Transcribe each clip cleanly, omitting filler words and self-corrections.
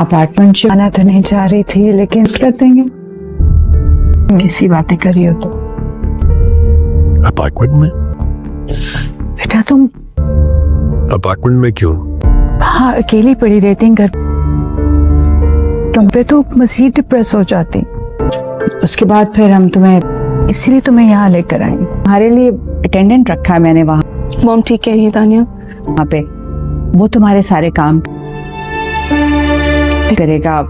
Apartment से आना तो नहीं चाह रही थी, लेकिन कर देंगे। ऐसी बातें करी हो तो। अपार्टमेंट में? बेटा तुम अपार्टमेंट में क्यों? हाँ, अकेली पड़ी रहती घर, तुम पे तो मजीद डिप्रेस हो जाती। उसके बाद फिर हम तुम्हें, इसीलिए तुम्हें यहाँ लेकर आए। तुम्हारे लिए अटेंडेंट रखा है मैंने वहाँ। मॉम ठीक कह रही है तानिया। वहाँ पे वो तुम्हारे सारे काम करेगा।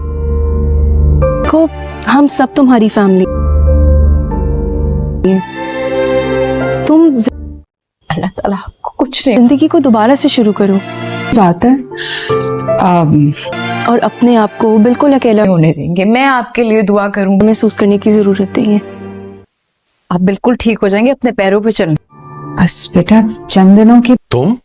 को हम सब तुम्हारी फैमिली, तुम अल्लाह ताला को कुछ नहीं, जिंदगी को दोबारा से शुरू करो बात है और अपने आप को बिल्कुल अकेला होने देंगे। मैं आपके लिए दुआ करूंगी। महसूस करने की जरूरत नहीं है। आप बिल्कुल ठीक हो जाएंगे, अपने पैरों पे चलना। बस बेटा चंद दिनों की। तुम?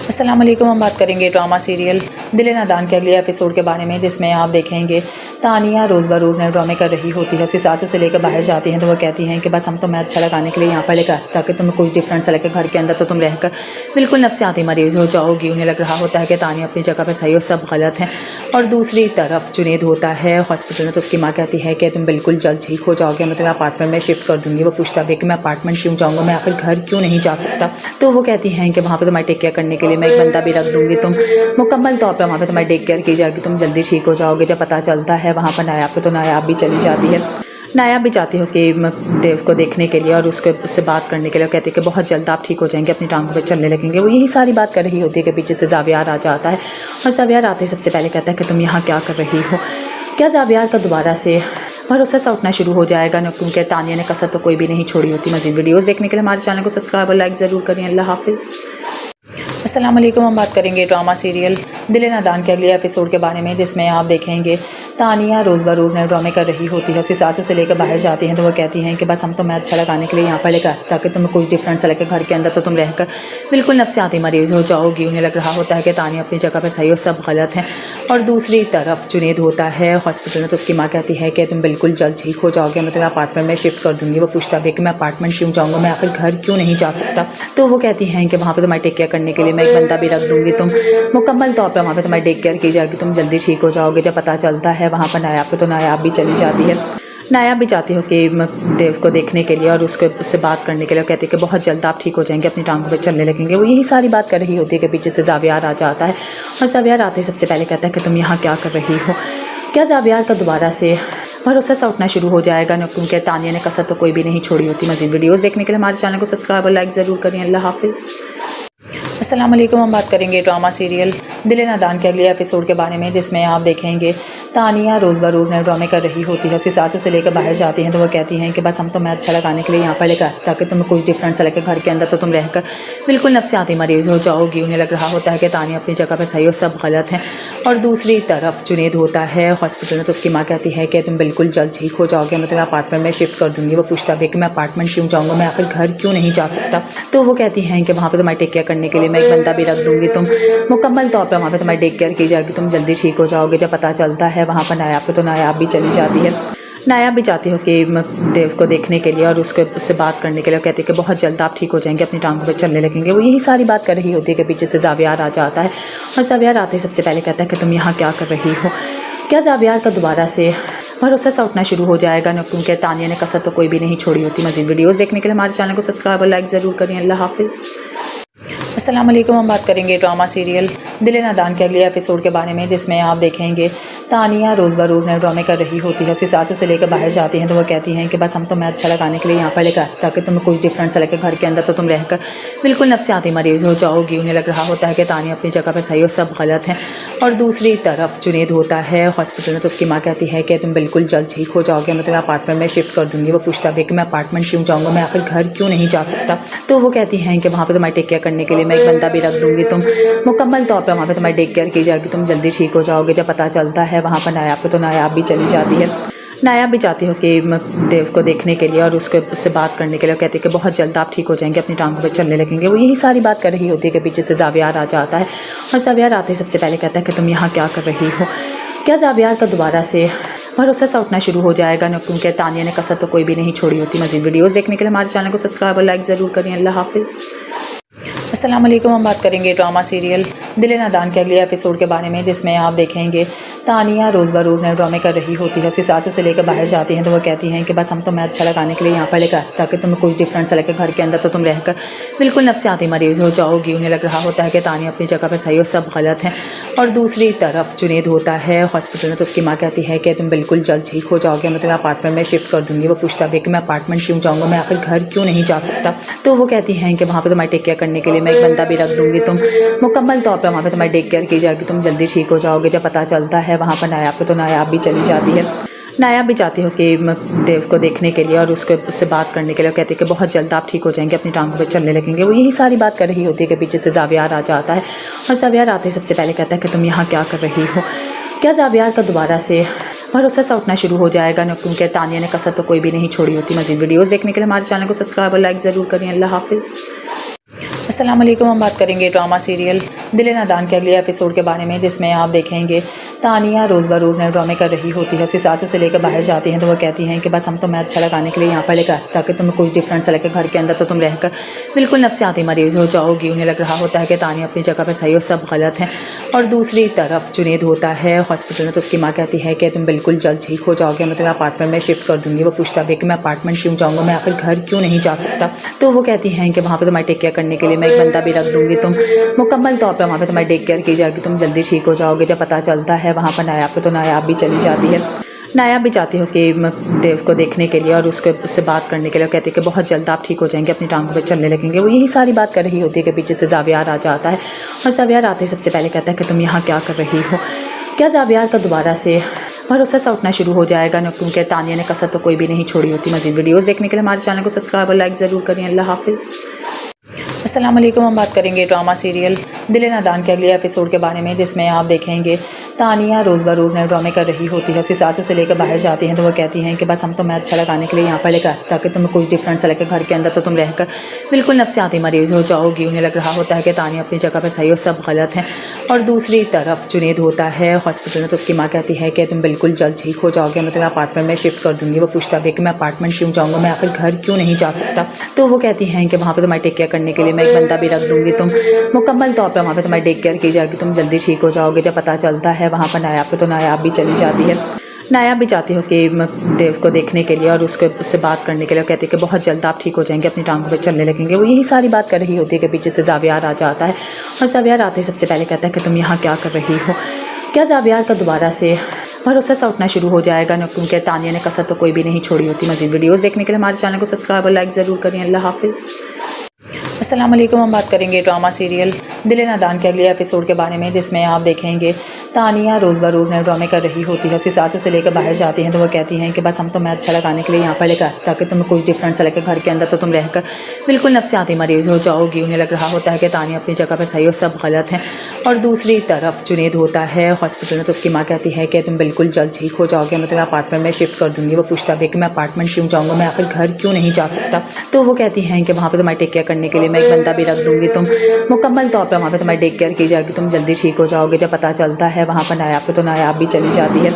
अस्सलाम वालेकुम। हम बात करेंगे ड्रामा सीरियल दिल नादान के अगले एपिसोड के बारे में, जिसमें आप देखेंगे तानिया रोज़ ब रोज़ नए ड्रामे कर रही होती है। उसकी सास उसे लेकर बाहर जाती हैं तो वो कहती हैं कि बस हम तुम्हें अच्छा लगाने के लिए यहाँ पर लेकर, ताकि तुम्हें कुछ डिफरेंट सा लगे। घर के अंदर तो तुम रहकर बिल्कुल नफ्सियाती मरीज़ हो जाओगी। उन्हें लग रहा होता है कि तानिया अपनी जगह पर सही और सब गलत हैं। और दूसरी तरफ जुनेद होता है हॉस्पिटल में, तो उसकी माँ कहती है कि तुम बिल्कुल जल्द ठीक हो जाओगे, मैं तुम्हें अपार्टमेंट में शिफ्ट कर दूँगी। वो पूछता है कि मैं अपार्टमेंट क्यों जाऊँगा, मैं आखिर घर क्यों नहीं जा सकता। तो वो कहती हैं कि वहाँ पर तुम्हारी टेक केयर करने के लिए मैं एक बंदा भी रख दूँगी, तुम मुकम्मल तौर पर वहाँ पर तुम्हारी टेक केयर की जाएगी, तुम जल्दी ठीक हो जाओगे। जब पता चलता है वहाँ पर नायाब को, तो नायाब भी चली जाती है। नायाब भी जाती है उसको देखने के लिए और उससे बात करने के लिए। कहती है कि बहुत जल्द आप ठीक हो जाएंगे, अपनी टांगों पे चलने लगेंगे। वो यही सारी बात कर रही होती है कि पीछे से जावियार आ जाता है और जावियार आते ही सबसे पहले कहता है कि तुम यहाँ क्या कर रही हो। क्या जावियार का दोबारा से भरोसा सा उठना शुरू हो जाएगा न, क्योंकि तानिया ने कसर तो कोई भी नहीं छोड़ी होती। मज़ीद वीडियोज़ देखने के लिए हमारे चैनल को सब्सक्राइब और लाइक ज़रूर करें। अल्लाह हाफिज़। अस्सलाम वालेकुम। हम बात करेंगे ड्रामा सीरियल दिल नादान के अगले एपिसोड के बारे में, जिसमें आप देखेंगे तानिया रोज़ ब रोज़ नए ड्रामे कर रही होती है। उसकी सास उसे लेकर बाहर जाती हैं तो वो कहती हैं कि बस हम तुम्हें अच्छा लगाने के लिए यहाँ पर लेकर, ताकि तुम्हें कुछ डिफरेंट सा लगे। घर के अंदर तो तुम रहकर बिल्कुल नफ्सियाती मरीज़ हो जाओगी। उन्हें लग रहा होता है कि तानिया अपनी जगह पर सही और सब गलत हैं। और दूसरी तरफ जुनेद होता है हॉस्पिटल में, तो उसकी माँ कहती है कि तुम बिल्कुल जल्द ठीक हो जाओगे, मैं तुम्हें अपार्टमेंट में शिफ्ट कर दूँगी। वो पूछता है कि मैं अपार्टमेंट क्यों जाऊँगा, मैं आखिर घर क्यों नहीं जा सकता। तो वो कहती हैं कि वहाँ पर तुम्हारी टेक केयर करने के लिए मैं एक बंदा भी रख दूँगी, तुम मुकम्मल तौर पर वहाँ पे तुम्हारी टेक केयर की जाएगी, तुम जल्दी ठीक हो जाओगे। जब पता चलता है वहाँ पर नायाब को, तो नायाब भी चली जाती है। नायाब भी जाती है उसको देखने के लिए और उससे बात करने के लिए। कहती है कि बहुत जल्द आप ठीक हो जाएंगे, अपनी टांगों पे चलने लगेंगे। वो यही सारी बात कर रही होती है कि पीछे से जावियार आ जाता है और जावियार आते ही सबसे पहले कहता है कि तुम यहाँ क्या कर रही हो। क्या जावियार का दोबारा से भरोसा सा उठना शुरू हो जाएगा न, क्योंकि तानिया ने कसर तो कोई भी नहीं छोड़ी होती। मज़ीद वीडियोज़ देखने के लिए हमारे चैनल को सब्सक्राइब और लाइक ज़रूर करें। अल्लाह हाफिज़। अस्सलाम वालेकुम। हम बात करेंगे ड्रामा सीरियल दिल नादान के अगले एपिसोड के बारे में, जिसमें आप देखेंगे तानिया रोज़ ब रोज़ नए ड्रामे कर रही होती है। उसकी सास उसे लेकर बाहर जाती हैं तो वो कहती हैं कि बस हम तुम्हें अच्छा लगाने के लिए यहाँ पर लेकर, ताकि तुम्हें कुछ डिफरेंट सा लगे। घर के अंदर तो तुम रहकर बिल्कुल नफ्सियाती मरीज़ हो जाओगी। उन्हें लग रहा होता है कि तानिया अपनी जगह पर सही और सब गलत हैं। और दूसरी तरफ जुनेद होता है हॉस्पिटल में, तो उसकी माँ कहती है कि तुम बिल्कुल जल्द ठीक हो जाओगे, मैं तुम्हें अपार्टमेंट में शिफ्ट कर दूँगी। वो पूछता है कि मैं अपार्टमेंट क्यों जाऊँगा, मैं आखिर घर क्यों नहीं जा सकता। तो वो कहती हैं कि वहाँ पर तुम्हारी टेक केयर करने के लिए मैं एक बंदा भी रख दूँगी, तुम मुकम्मल तौर पर वहाँ पे तुम्हारी टेक केयर की जाएगी, तुम जल्दी ठीक हो जाओगे। जब पता चलता है वहाँ पर नायाब को, तो नायाब भी चली जाती है। नायाब भी जाती है उसको देखने के लिए और उससे बात करने के लिए। कहती है कि बहुत जल्द आप ठीक हो जाएंगे, अपनी टांगों पे चलने लगेंगे। वो यही सारी बात कर रही होती है कि पीछे से जावियार आ जाता है और जावियार आते ही सबसे पहले कहता है कि तुम यहाँ क्या कर रही हो। क्या जावियार का दोबारा से भरोसा सा उठना शुरू हो जाएगा न, क्योंकि तानिया ने कसर तो कोई भी नहीं छोड़ी होती। मज़ीद वीडियोज़ देखने के लिए हमारे चैनल को सब्सक्राइब और लाइक ज़रूर करें। अल्लाह हाफिज़। अस्सलाम वालेकुम। हम बात करेंगे ड्रामा सीरियल दिल नादान के अगले एपिसोड के बारे में, जिसमें आप देखेंगे तानिया रोज़ ब रोज़ नए ड्रामे कर रही होती है। उसकी सास उसे लेकर बाहर जाती हैं तो वो कहती हैं कि बस हम तुम्हें अच्छा लगाने के लिए यहाँ पर लेकर, ताकि तुम्हें कुछ डिफरेंट सा लगे। घर के अंदर तो तुम रहकर बिल्कुल नफ्सियाती मरीज़ हो जाओगी। उन्हें लग रहा होता है कि तानिया अपनी जगह पर सही और सब गलत हैं। और दूसरी तरफ जुनेद होता है हॉस्पिटल में, तो उसकी माँ कहती है कि तुम बिल्कुल जल्द ठीक हो जाओगे, मैं तुम्हें अपार्टमेंट में शिफ्ट कर दूँगी। वो पूछता है कि मैं अपार्टमेंट क्यों जाऊँगा, मैं आखिर घर क्यों नहीं जा सकता। तो वो कहती हैं कि वहाँ पर तुम्हारी टेक केयर करने के लिए मैं एक बंदा भी रख दूँगी, तुम मुकम्मल तौर पर वहाँ पे तुम्हारी टेक केयर की जाएगी, तुम जल्दी ठीक हो जाओगे। जब पता चलता है वहाँ पर नायाब को, तो नायाब भी चली जाती है। नायाब भी जाती है उसको देखने के लिए और उससे बात करने के लिए। कहती है कि बहुत जल्द आप ठीक हो जाएंगे, अपनी टांगों पे चलने लगेंगे। वो यही सारी बात कर रही होती है कि पीछे से जावियार आ जाता है और जावियार आते ही सबसे पहले कहता है कि तुम यहाँ क्या कर रही हो। क्या जावियार का दोबारा से भरोसा सा उठना शुरू हो जाएगा न, क्योंकि तानिया ने कसर तो कोई भी नहीं छोड़ी होती। मज़ीद वीडियोज़ देखने के लिए हमारे चैनल को सब्सक्राइब और लाइक ज़रूर करें। अल्लाह हाफिज़। अस्सलाम वालेकुम। हम बात करेंगे ड्रामा सीरियल दिल नादान के अगले एपिसोड के बारे में, जिसमें आप देखेंगे तानिया रोज़ ब रोज़ नए ड्रामे कर रही होती है। उसकी सास उसे लेकर बाहर जाती हैं तो वो कहती हैं कि बस हम तुम्हें अच्छा लगाने के लिए यहाँ पर लेकर, ताकि तुम्हें कुछ डिफरेंट सा लगे घर के अंदर, तो तुम रहकर बिल्कुल नफ्सियाती मरीज़ हो जाओगी। उन्हें लग रहा होता है कि तानिया अपनी जगह पर सही और सब गलत है। और दूसरी तरफ जुनेद होता है हॉस्पिटल में, तो उसकी माँ कहती है कि तुम बिल्कुल जल्द ठीक हो जाओगे, मैं तुम्हें अपार्टमेंट में शिफ्ट कर दूँगी। वो पूछता भी कि मैं अपार्टमेंट क्यों जाऊँगा, मैं आखिर घर क्यों नहीं जा सकता। तो वो कहती हैं कि वहाँ पर तुम्हारी टेक केयर करने के लिए मैं एक बंदा भी रख दूँगी, तुम मुकम्मल तौर पर वहाँ पर तुम्हारी टेक केयर की जाएगी, तुम जल्दी ठीक हो जाओगे। जब पता चलता है वहाँ पर नायाब को, तो नायाब भी चली जाती है। नायाब भी जाती है उसको देखने के लिए और उससे बात करने के लिए। कहती है कि बहुत जल्द आप ठीक हो जाएंगे, अपनी टांगों पे चलने लगेंगे। वो यही सारी बात कर रही होती है कि पीछे से जावियार आ जाता है और जावियार आते ही सबसे पहले कहता है कि तुम यहाँ क्या कर रही हो। क्या जावियार का दोबारा से भरोसा सा उठना शुरू हो जाएगा न, क्योंकि तानिया ने कसर तो कोई भी नहीं छोड़ी होती। मज़ीद वीडियोस देखने के लिए हमारे चैनल को सब्सक्राइब और लाइक ज़रूर करें। अल्लाह हाफिज़। अस्सलाम वालेकुम। हम बात करेंगे ड्रामा सीरियल दिल नादान के अगले एपिसोड के बारे में, जिसमें आप देखेंगे तानिया रोज़ ब रोज़ नए ड्रामे कर रही होती है। उसकी सास उसे लेकर बाहर जाती हैं तो वो कहती हैं कि बस हम तुम्हें अच्छा लगाने के लिए यहाँ पर लेकर, ताकि तुम्हें कुछ डिफरेंट सा लगे घर के अंदर, तो तुम रहकर बिल्कुल नफ्सियाती मरीज़ हो जाओगी। उन्हें लग रहा होता है कि तानिया अपनी जगह पर सही और सब गलत है। और दूसरी तरफ जुनेद होता है हॉस्पिटल में, तो उसकी माँ कहती है कि तुम बिल्कुल जल्द ठीक हो जाओगे, मैं तुम्हें अपार्टमेंट में शिफ्ट कर दूँगी। वो पूछता भी कि मैं अपार्टमेंट क्यों जाऊँगा, मैं आखिर घर क्यों नहीं जा सकता। तो वो कहती हैं कि वहाँ पर तुम्हारी टेक केयर करने के लिए मैं एक बंदा भी रख दूँगी, तुम मुकम्मल तौर पर वहाँ पर तुम्हारी टेक केयर की जाएगी, तुम जल्दी ठीक हो जाओगे। जब पता चलता है वहाँ पर नायाब को, तो नायाब भी चली जाती है। नायाब भी जाती है उसको देखने के लिए और उससे बात करने के लिए। कहती है कि बहुत जल्द आप ठीक हो जाएंगे, अपनी टांगों पे चलने लगेंगे। वो यही सारी बात कर रही होती है कि पीछे से जावियार आ जाता है और जावियार आते ही सबसे पहले कहता है कि तुम यहाँ क्या कर रही हो। क्या जावियार का दोबारा से भरोसा सा उठना शुरू हो जाएगा न, क्योंकि तानिया ने कसर तो कोई भी नहीं छोड़ी होती। मज़ीद वीडियोस देखने के लिए हमारे चैनल को सब्सक्राइब और लाइक ज़रूर करें। अल्लाह हाफिज़। अस्सलाम वालेकुम। हम बात करेंगे ड्रामा सीरियल दिल नादान के अगले एपिसोड के बारे में, जिसमें आप देखेंगे तानिया रोज़ ब रोज़ नए ड्रामे कर रही होती है। उसकी सास उसे लेकर बाहर जाती हैं तो वो कहती हैं कि बस हम तुम्हें अच्छा लगाने के लिए यहाँ पर लेकर, ताकि तुम्हें कुछ डिफरेंट सा लगे घर के अंदर, तो तुम रहकर बिल्कुल नफ्सियाती मरीज़ हो जाओगी। उन्हें लग रहा होता है कि तानिया अपनी जगह पर सही और सब गलत है। और दूसरी तरफ जुनेद होता है हॉस्पिटल में, तो उसकी माँ कहती है कि तुम बिल्कुल जल्द ठीक हो जाओगे, मैं तुम्हें अपार्टमेंट में शिफ्ट कर दूँगी। वो पूछता भी कि मैं अपार्टमेंट क्यों जाऊँगा, मैं आखिर घर क्यों नहीं जा सकता। तो वो कहती हैं कि वहाँ पर तुम्हारी टेक केयर करने के लिए मैं एक बंदा भी रख दूँगी, तुम मुकम्मल तौर पर वहाँ पर तुम्हारी टेक केयर की जाएगी, तुम जल्दी ठीक हो जाओगे। जब पता चलता है वहाँ पर नायाब को, तो नायाब भी चली जाती है। नायाब भी जाती है उसको देखने के लिए और उससे बात करने के लिए। कहती है कि बहुत जल्द आप ठीक हो जाएंगे, अपनी टांगों पे चलने लगेंगे। वो यही सारी बात कर रही होती है कि पीछे से जावियार आ जाता है और जावियार आते ही सबसे पहले कहता है कि तुम यहाँ क्या कर रही हो। क्या जावियार का दोबारा से भरोसा सा उठना शुरू हो जाएगा न, क्योंकि तानिया ने कसर तो कोई भी नहीं छोड़ी होती। मज़ीद वीडियोस देखने के लिए हमारे चैनल को सब्सक्राइब और लाइक ज़रूर करें। अल्लाह हाफिज़। अस्सलाम वालेकुम। हम बात करेंगे ड्रामा सीरियल दिल नादान के अगले एपिसोड के बारे में, जिसमें आप देखेंगे तानिया रोज़ ब रोज़ नए ड्रामे कर रही होती है। उसकी सास उसे लेकर बाहर जाती हैं तो वो कहती हैं कि बस हम तुम्हें अच्छा लगाने के लिए यहाँ पर लेकर, ताकि तुम्हें कुछ डिफरेंट सा लगे घर के अंदर, तो तुम रहकर बिल्कुल नफ्सियाती मरीज़ हो जाओगी। उन्हें लग रहा होता है कि तानिया अपनी जगह पर सही और सब गलत है। और दूसरी तरफ जुनेद होता है हॉस्पिटल में, तो उसकी माँ कहती है कि तुम बिल्कुल जल्द ठीक हो जाओगे, मैं तुम्हें अपार्टमेंट में शिफ्ट कर दूँगी। वो पूछता भी कि मैं अपार्टमेंट क्यों जाऊँगा, मैं आखिर घर क्यों नहीं जा सकता। तो वो कहती हैं कि वहाँ पर तुम्हारी टेक केयर करने के लिए मैं एक बंदा भी रख दूँगी, तुम मुकम्मल तौर पर वहाँ पर तुम्हारी टेक केयर की जाएगी, तुम जल्दी ठीक हो जाओगे। जब पता चलता है वहाँ पर नायाब को, तो नायाब भी चली जाती है।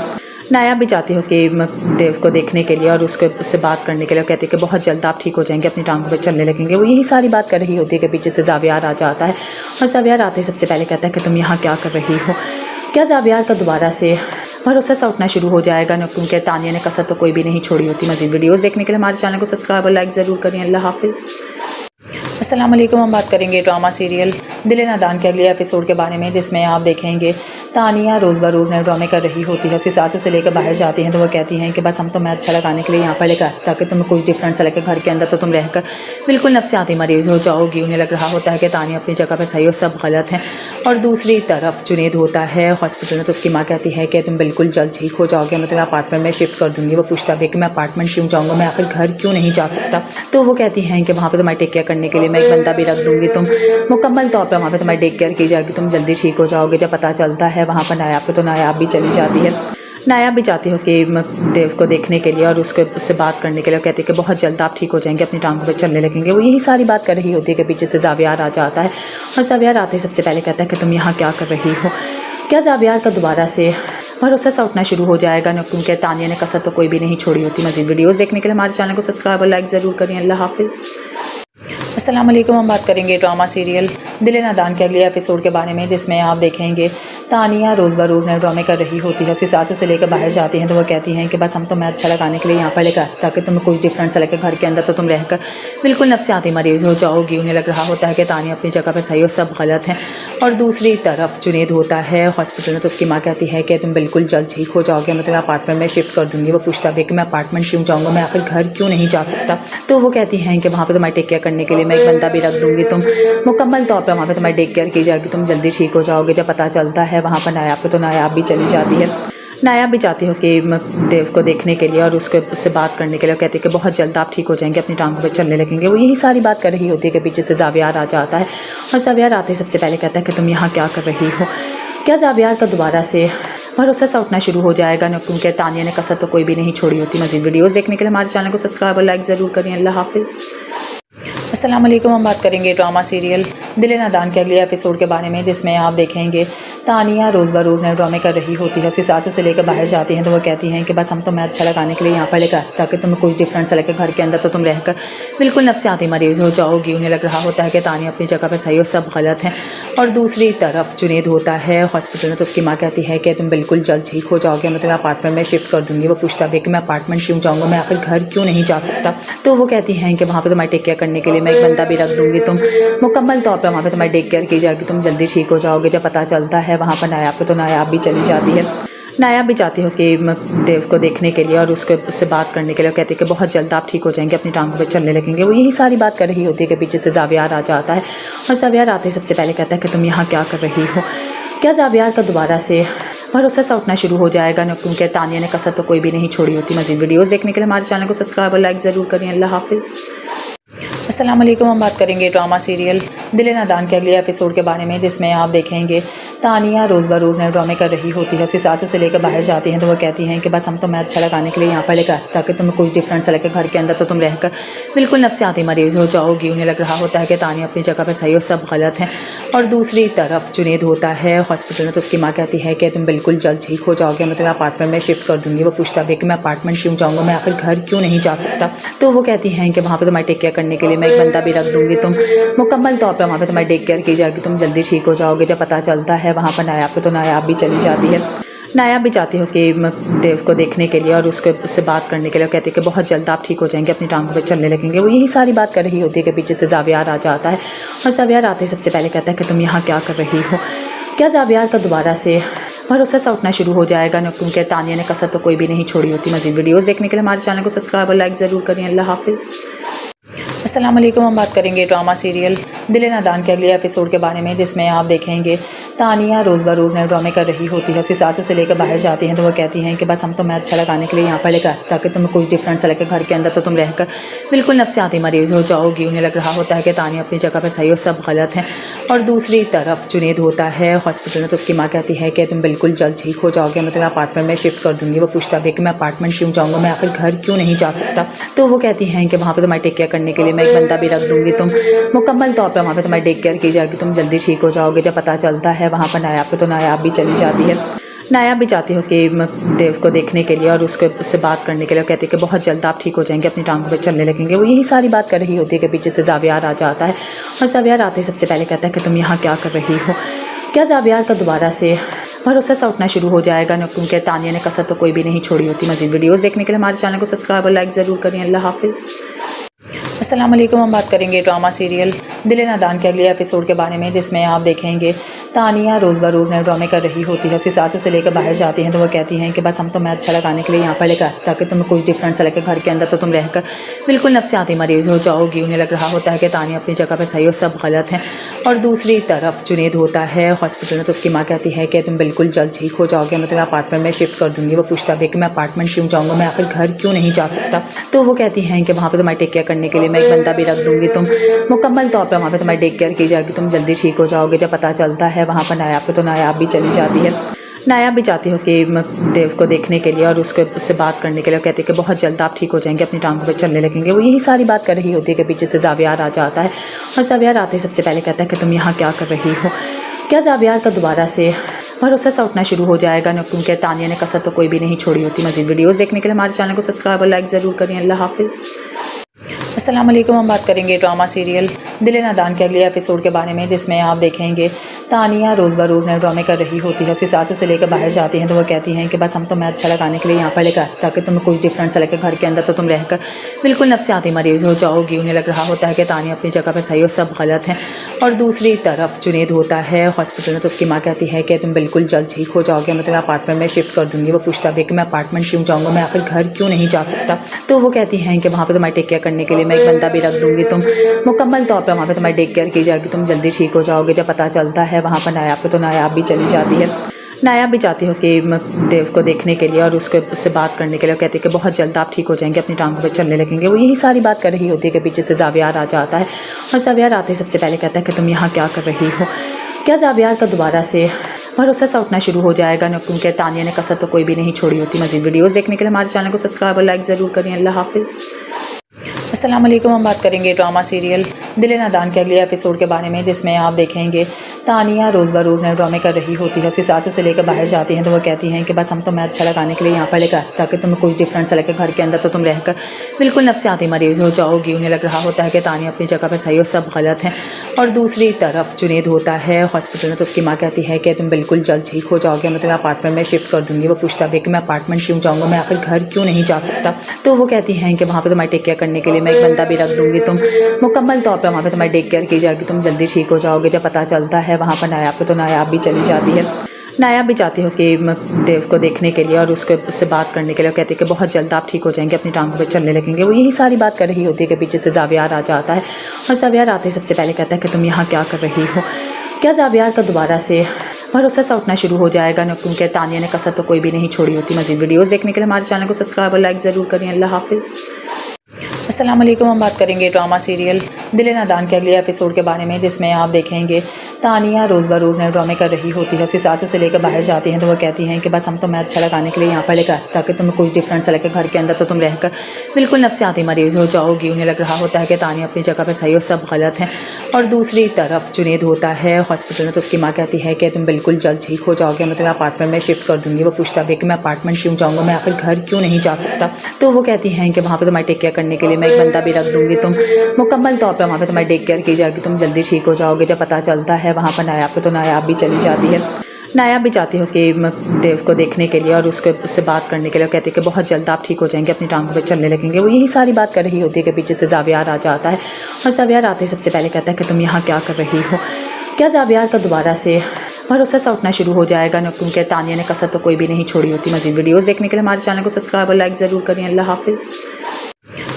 नायाब भी जाती है उसको देखने के लिए और उससे बात करने के लिए। कहती है कि बहुत जल्द आप ठीक हो जाएंगे, अपनी टांगों पे चलने लगेंगे। वो यही सारी बात कर रही होती है कि पीछे से जावियार आ जाता है और जावियार आते ही सबसे पहले कहता है कि तुम यहाँ क्या कर रही हो। क्या जावियार का दोबारा से भरोसा सा उठना शुरू हो जाएगा न, क्योंकि तानिया ने कसर तो कोई भी नहीं छोड़ी होती। मज़ीद वीडियोस देखने के लिए हमारे चैनल को सब्सक्राइब और लाइक ज़रूर करें। अल्लाह हाफिज़। अस्सलाम वालेकुम। हम बात करेंगे ड्रामा सीरियल दिल नादान के अगले एपिसोड के बारे में, जिसमें आप देखेंगे तानिया रोज़ ब रोज़ नए ड्रामे कर रही होती है। उसकी सास उसे लेकर बाहर जाती हैं तो वो कहती हैं कि बस हम तुम्हें अच्छा लगाने के लिए यहाँ पर लेकर, ताकि तुम्हें कुछ डिफरेंट सा लगे घर के अंदर, तो तुम रहकर बिल्कुल नफ्सियाती मरीज़ हो जाओगी। उन्हें लग रहा होता है कि तानिया अपनी जगह पर सही और सब गलत है। और दूसरी तरफ जुनेद होता है हॉस्पिटल में, तो उसकी माँ कहती है कि तुम बिल्कुल जल्द ठीक हो जाओगे, मैं तुम्हें अपार्टमेंट में शिफ्ट कर दूँगी। वो पूछता भी कि मैं अपार्टमेंट क्यों जाऊँगा, मैं आखिर घर क्यों नहीं जा सकता। तो वो कहती हैं कि वहाँ पर तुम्हारी टेक केयर करने के लिए मैं एक बंदा भी रख दूँगी, तुम मुकम्मल तौर पर वहाँ पर तुम्हारी टेक केयर की जाएगी, तुम जल्दी ठीक हो जाओगे। जब पता चलता है वहाँ पर नायाब को, तो नायाब भी चली जाती है। नायाब भी जाती है उसको देखने के लिए और उससे बात करने के लिए। कहती है कि बहुत जल्द आप ठीक हो जाएंगे, अपनी टांगों पे चलने लगेंगे। वो यही सारी बात कर रही होती है कि पीछे से जावियार आ जाता है और जावियार आते ही सबसे पहले कहता है कि तुम यहाँ क्या कर रही हो। क्या जावियार का दोबारा से भरोसा सा उठना शुरू हो जाएगा न, क्योंकि तानिया ने कसर तो कोई भी नहीं छोड़ी होती। मज़ीद वीडियोस देखने के लिए हमारे चैनल को सब्सक्राइब और लाइक ज़रूर करें। अल्लाह हाफिज़। अस्सलाम वालेकुम। हम बात करेंगे ड्रामा सीरियल दिल नादान के अगले एपिसोड के बारे में, जिसमें आप देखेंगे तानिया रोज़ ब रोज़ नए ड्रामे कर रही होती है। उसकी सास उसे लेकर बाहर जाती हैं तो वो कहती हैं कि बस हम तुम्हें अच्छा लगाने के लिए यहाँ पर लेकर, ताकि तुम्हें कुछ डिफरेंट सा लगे घर के अंदर, तो तुम रहकर बिल्कुल नफ्सियाती मरीज़ हो जाओगी। उन्हें लग रहा होता है कि तानिया अपनी जगह पर सही और सब गलत है। और दूसरी तरफ जुनेद होता है हॉस्पिटल में, तो उसकी माँ कहती है कि तुम बिल्कुल जल्द ठीक हो जाओगे, मैं तुम्हें अपार्टमेंट में शिफ्ट कर दूँगी। वो पूछता भी कि मैं अपार्टमेंट क्यों जाऊँगा, मैं आखिर घर क्यों नहीं जा सकता। तो वो कहती हैं कि वहाँ पर तुम्हारी टेक केयर करने के लिए मैं एक बंदा भी रख दूँगी, तुम मुकम्मल तौर पर वहाँ पर तुम्हारी टेक केयर की जाएगी, तुम जल्दी ठीक हो जाओगे। जब पता चलता है वहाँ पर नायाब को, तो नायाब भी चली जाती है। नायाब भी जाती है उसको देखने के लिए और उससे बात करने के लिए। कहती है कि बहुत जल्द आप ठीक हो जाएंगे, अपनी टांगों पे चलने लगेंगे। वो यही सारी बात कर रही होती है कि पीछे से जावियार आ जाता है और जावियार आते ही सबसे पहले कहता है कि तुम यहाँ क्या कर रही हो। क्या जावियार का दोबारा से भरोसा सा उठना शुरू हो जाएगा ना, क्योंकि तानिया ने कसर तो कोई भी नहीं छोड़ी होती। मज़ीद वीडियोस देखने के लिए हमारे चैनल को सब्सक्राइब और लाइक ज़रूर करें। अल्लाह हाफिज़। अस्सलाम वालेकुम। हम बात करेंगे ड्रामा सीरियल दिल नादान के अगले एपिसोड के बारे में, जिसमें आप देखेंगे तानिया रोज़ ब रोज़ नए ड्रामे कर रही होती है। उसकी सास उसे लेकर बाहर जाती हैं तो वो कहती हैं कि बस हम तुम्हें अच्छा लगाने के लिए यहाँ पर लेकर, ताकि तुम्हें कुछ डिफरेंट सा लगे घर के अंदर, तो तुम रहकर बिल्कुल नफ्सियाती मरीज़ हो जाओगी। उन्हें लग रहा होता है कि तानिया अपनी जगह पर सही और सब गलत है। और दूसरी तरफ जुनेद होता है हॉस्पिटल में, तो उसकी माँ कहती है कि तुम बिल्कुल जल्द ठीक हो जाओगे, मैं तुम्हें अपार्टमेंट में शिफ्ट कर दूँगी। वो पूछता भी कि मैं अपार्टमेंट क्यों जाऊँगा, मैं आखिर घर क्यों नहीं जा सकता। तो वो कहती हैं कि वहाँ पर तुम्हारी टेक केयर करने के लिए मैं एक बंदा भी रख दूँगी, तुम मुकम्मल तौर पर वहाँ पर तुम्हारी टेक केयर की जाएगी, तुम जल्दी ठीक हो जाओगे। जब पता चलता है वहाँ पर नायाब को, तो नायाब भी चली जाती है। नायाब भी जाती है उसको देखने के लिए और उससे बात करने के लिए। कहती है कि बहुत जल्द आप ठीक हो जाएंगे, अपनी टांगों पे चलने लगेंगे। वो यही सारी बात कर रही होती है कि पीछे से जावियार आ जाता है और जावियार आते ही सबसे पहले कहता है कि तुम यहाँ क्या कर रही हो। क्या जावियार का दोबारा से भरोसा सा उठना शुरू हो जाएगा ना, क्योंकि तानिया ने कसर तो कोई भी नहीं छोड़ी होती। मज़ीद वीडियोस देखने के लिए हमारे चैनल को सब्सक्राइब और लाइक ज़रूर करें। अल्लाह हाफिज़। अस्सलाम वालेकुम। हम बात करेंगे ड्रामा सीरियल दिल नादान के अगले एपिसोड के बारे में, जिसमें आप देखेंगे तानिया रोज़ ब रोज़ नए ड्रामे कर रही होती है। उसकी सास उसे लेकर बाहर जाती हैं तो वो कहती हैं कि बस हम तुम्हें अच्छा लगाने के लिए यहाँ पर लेकर, ताकि तुम्हें कुछ डिफरेंट सा लगे घर के अंदर, तो तुम रहकर बिल्कुल नफ्सियाती मरीज़ हो जाओगी। उन्हें लग रहा होता है कि तानिया अपनी जगह पर सही और सब गलत है। और दूसरी तरफ जुनेद होता है हॉस्पिटल में, तो उसकी माँ कहती है कि तुम बिल्कुल जल्द ठीक हो जाओगे, मैं तुम्हें अपार्टमेंट में शिफ्ट कर दूँगी। वो पूछता भी कि मैं अपार्टमेंट क्यों जाऊँगा, मैं आखिर घर क्यों नहीं जा सकता। तो वो कहती हैं कि वहाँ पर तुम्हारी टेक केयर करने के लिए मैं एक बंदा भी रख दूँगी, तुम मुकम्मल तौर पर वहाँ पर तुम्हारी टेक केयर की जाएगी, तुम जल्दी ठीक हो जाओगे। जब पता चलता है वहाँ पर नायाब को, तो नायाब भी चली जाती है। नायाब भी जाती है उसको देखने के लिए और उससे बात करने के लिए। कहती है कि बहुत जल्द आप ठीक हो जाएंगे, अपनी टांगों पे चलने लगेंगे। वो यही सारी बात कर रही होती है कि पीछे से जावियार आ जाता है और जावियार आते ही सबसे पहले कहता है कि तुम यहाँ क्या कर रही हो। क्या जावियार का दोबारा से भरोसा सा उठना शुरू हो जाएगा ना, क्योंकि तानिया ने कसर तो कोई भी नहीं छोड़ी होती। मज़ीद वीडियोस देखने के लिए हमारे चैनल को सब्सक्राइब और लाइक ज़रूर करें। अल्लाह हाफिज़। अस्सलाम वालेकुम। हम बात करेंगे ड्रामा सीरियल दिल नादान के अगले एपिसोड के बारे में, जिसमें आप देखेंगे तानिया रोज़ ब रोज़ नए ड्रामे कर रही होती है। उसकी सास उसे लेकर बाहर जाती हैं तो वो कहती हैं कि बस हम तुम्हें अच्छा लगाने के लिए यहाँ पर लेकर, ताकि तुम्हें कुछ डिफरेंट सा लगे घर के अंदर, तो तुम रहकर बिल्कुल नफ्सियाती मरीज़ हो जाओगी। उन्हें लग रहा होता है कि तानिया अपनी जगह पर सही और सब गलत है। और दूसरी तरफ जुनेद होता है हॉस्पिटल में, तो उसकी माँ कहती है कि तुम बिल्कुल जल्द ठीक हो जाओगे, मैं तुम्हें अपार्टमेंट में शिफ्ट कर दूँगी। वो पूछता भी कि मैं अपार्टमेंट क्यों जाऊँगा, मैं आखिर घर क्यों नहीं जा सकता। तो वो कहती हैं कि वहाँ पर तुम्हारी टेक केयर करने के लिए मैं एक बंदा भी रख दूँगी, तुम मुकम्मल तौर पर वहाँ पर तुम्हारी टेक केयर की जाएगी, तुम जल्दी ठीक हो जाओगे। जब पता चलता है वहाँ पर नायाब को, तो नायाब भी चली जाती है। नायाब भी जाती है उसको देखने के लिए और उससे बात करने के लिए। कहती है कि बहुत जल्द आप ठीक हो जाएंगे, अपनी टांगों पे चलने लगेंगे। वो यही सारी बात कर रही होती है कि पीछे से जावियार आ जाता है और जावियार आते ही सबसे पहले कहता है कि तुम यहाँ क्या कर रही हो। क्या जावियार का दोबारा से भरोसा सा उठना शुरू हो जाएगा ना, क्योंकि तानिया ने कसर तो कोई भी नहीं छोड़ी होती। मज़ीद वीडियोस देखने के लिए हमारे चैनल को सब्सक्राइब और लाइक ज़रूर करें। अल्लाह हाफिज़। अस्सलाम वालेकुम। हम बात करेंगे ड्रामा सीरियल दिल नादान के अगले एपिसोड के बारे में, जिसमें आप देखेंगे तानिया रोज़ ब रोज़ नए ड्रामे कर रही होती है। उसकी सास उसे लेकर बाहर जाती हैं तो वो कहती हैं कि बस हम तुम्हें अच्छा लगाने के लिए यहाँ पर लेकर, ताकि तुम्हें कुछ डिफरेंट सा लगे घर के अंदर, तो तुम रहकर बिल्कुल नफ्सियाती मरीज़ हो जाओगी। उन्हें लग रहा होता है कि तानिया अपनी जगह पर सही और सब गलत है। और दूसरी तरफ जुनेद होता है हॉस्पिटल में, तो उसकी माँ कहती है कि तुम बिल्कुल जल्द ठीक हो जाओगे, मैं तुम्हें अपार्टमेंट में शिफ्ट कर दूँगी। वो पूछता भी कि मैं अपार्टमेंट क्यों जाऊँगा, मैं आखिर घर क्यों नहीं जा सकता। तो वो कहती हैं कि वहाँ पर तुम्हारी टेक केयर करने के लिए मैं एक बंदा भी रख दूँगी, तुम मुकम्मल तौर पर वहाँ पर तुम्हारी टेक केयर की जाएगी, तुम जल्दी ठीक हो जाओगे। जब पता चलता है वहाँ पर नायाब को, तो नायाब भी चली जाती है। नायाब भी जाती है उसको देखने के लिए और उससे बात करने के लिए। कहती है कि बहुत जल्द आप ठीक हो जाएंगे, अपनी टांगों पे चलने लगेंगे। वो यही सारी बात कर रही होती है कि पीछे से जावियार आ जाता है और जावियार आते ही सबसे पहले कहता है कि तुम यहाँ क्या कर रही हो। क्या जावियार का दोबारा से भरोसा सा उठना शुरू हो जाएगा ना, क्योंकि तानिया ने कसर तो कोई भी नहीं छोड़ी होती। मज़ीद वीडियोस देखने के लिए हमारे चैनल को सब्सक्राइब और लाइक ज़रूर करें। अल्लाह हाफिज़। अस्सलाम वालेकुम। हम बात करेंगे ड्रामा सीरियल दिल नादान के अगले एपिसोड के बारे में, जिसमें आप देखेंगे तानिया रोज़ ब रोज़ नए ड्रामे कर रही होती है। उसके साथ उसे लेकर बाहर जाती हैं तो वो कहती हैं कि बस हम तुम्हें अच्छा लगाने के लिए यहाँ पर लेकर ताकि तुम्हें कुछ डिफरेंट सा लगे घर के अंदर, तो तुम रहकर बिल्कुल नफ्सियाती मरीज़ हो जाओगी। उन्हें लग रहा होता है कि तानिया अपनी जगह पर सही और सब गलत है। और दूसरी तरफ जुनेद होता है हॉस्पिटल में, तो उसकी माँ कहती है कि तुम बिल्कुल जल्द ठीक हो जाओगे, मैं तुम्हें अपार्टमेंट में शिफ्ट कर दूँगी। वो पूछता भी कि मैं अपार्टमेंट क्यों जाऊँगा, मैं आखिर घर क्यों नहीं जा सकता। तो वो कहती हैं कि वहाँ पर तुम्हारी टेक केयर करने के लिए मैं एक बंदा भी रख दूँगी, तुम मुकम्मल तौर पर वहाँ पर तुम्हारी टेक केयर की जाएगी, तुम जल्दी ठीक हो जाओगे। जब पता चलता है वहाँ पर नायाब पे, तो नायाब भी चली जाती है। नायाब भी जाती है उसको देखने के लिए और उससे बात करने के लिए। कहती है कि बहुत जल्द आप ठीक हो जाएंगे, अपनी टांगों पे चलने लगेंगे। वो यही सारी बात कर रही होती है कि पीछे से जावियार आ जाता है और जावियार आते ही सबसे पहले कहता है कि तुम यहाँ क्या कर रही हो। क्या जावियार का दोबारा से भरोसा सा उठना शुरू हो जाएगा ना, क्योंकि तानिया ने कसर तो कोई भी नहीं छोड़ी होती। मज़ीद वीडियोस देखने के लिए हमारे चैनल को सब्सक्राइब और लाइक ज़रूर करें। अल्लाह हाफिज़। अस्सलाम वालेकुम। हम बात करेंगे ड्रामा सीरियल दिल नादान के अगले एपिसोड के बारे में, जिसमें आप देखेंगे तानिया रोज़ ब रोज़ नए ड्रामे कर रही होती है। उसके साथ उसे लेकर बाहर जाती हैं तो वो कहती हैं कि बस हम तुम्हें अच्छा लगाने के लिए यहाँ पर लेकर ताकि तुम्हें कुछ डिफरेंट सा लगे घर के अंदर, तो तुम रहकर बिल्कुल नफ्सियाती मरीज़ हो जाओगी। उन्हें लग रहा होता है कि तानिया अपनी जगह पर सही और सब गलत है। और दूसरी तरफ जुनेद होता है हॉस्पिटल में, तो उसकी माँ कहती है कि तुम बिल्कुल जल्द ठीक हो जाओगे, मैं तुम्हें अपार्टमेंट में शिफ्ट कर दूँगी। वो पूछता भी कि मैं अपार्टमेंट क्यों जाऊँगा, मैं आखिर घर क्यों नहीं जा सकता। तो वो कहती हैं कि वहाँ पर तुम्हारी टेक केयर करने के लिए मैं एक बंदा भी रख दूँगी, तुम मुकम्मल तौर पर वहाँ पर तुम्हारी टेक केयर की जाएगी, तुम जल्दी ठीक हो जाओगे। जब पता चलता है वहाँ पर नायाब पे, तो नायाब भी चली जाती है। नायाब भी जाती है उसको देखने के लिए और उससे बात करने के लिए। कहती है कि बहुत जल्द आप ठीक हो जाएंगे, अपनी टांगों पे चलने लगेंगे। वो यही सारी बात कर रही होती है कि पीछे से जावियार आ जाता है और जावियार आते ही सबसे पहले कहता है कि तुम यहाँ क्या कर रही हो। क्या जावियार का दोबारा से भरोसा सा उठना शुरू हो जाएगा ना, क्योंकि तानिया ने कसर तो कोई भी नहीं छोड़ी होती। मज़ीद वीडियोस देखने के लिए हमारे चैनल को सब्सक्राइब और लाइक ज़रूर करें। अल्लाह हाफिज़। अस्सलाम वालेकुम। हम बात करेंगे ड्रामा सीरियल दिल नादान के अगले एपिसोड के बारे में, जिसमें आप देखेंगे तानिया रोज़ ब रोज़ नए ड्रामे कर रही होती है। उसके साथ उसे लेकर बाहर जाती हैं तो वो कहती हैं कि बस हम तुम्हें अच्छा लगाने के लिए यहाँ पर लेकर ताकि तुम्हें कुछ डिफरेंट सा लगे घर के अंदर, तो तुम रहकर बिल्कुल नफ्सियाती मरीज़ हो जाओगी। उन्हें लग रहा होता है कि तानिया अपनी जगह पर सही और सब गलत है। और दूसरी तरफ जुनेद होता है हॉस्पिटल में, तो उसकी माँ कहती है कि तुम बिल्कुल जल्द ठीक हो जाओगे, मैं तुम्हें अपार्टमेंट में शिफ्ट कर दूँगी। वो पूछता भी कि मैं अपार्टमेंट क्यों जाऊँगा, मैं आखिर घर क्यों नहीं जा सकता। तो वो कहती हैं कि वहाँ पर तुम्हारी टेक केयर करने के लिए मैं एक बंदा भी रख दूँगी, तुम मुकम्मल तौर पर वहाँ पर तुम्हारी टेक केयर की जाएगी, तुम जल्दी ठीक हो जाओगे। जब पता चलता है वहाँ पर नायाब पे, तो नायाब भी चली जाती है। नायाब भी जाती है उसको देखने के लिए और उससे बात करने के लिए। कहती है कि बहुत जल्द आप ठीक हो जाएंगे, अपनी टांगों पे चलने लगेंगे। वो यही सारी बात कर रही होती है कि पीछे से जावियार आ जाता है और जावियार आते ही सबसे पहले कहता है कि तुम यहाँ क्या कर रही हो। क्या जावियार का दोबारा से भरोसा सा उठना शुरू हो जाएगा ना, क्योंकि तानिया ने कसर तो कोई भी नहीं छोड़ी होती। मज़ीद वीडियोस देखने के लिए हमारे चैनल को सब्सक्राइब और लाइक ज़रूर करें। अल्लाह हाफिज़।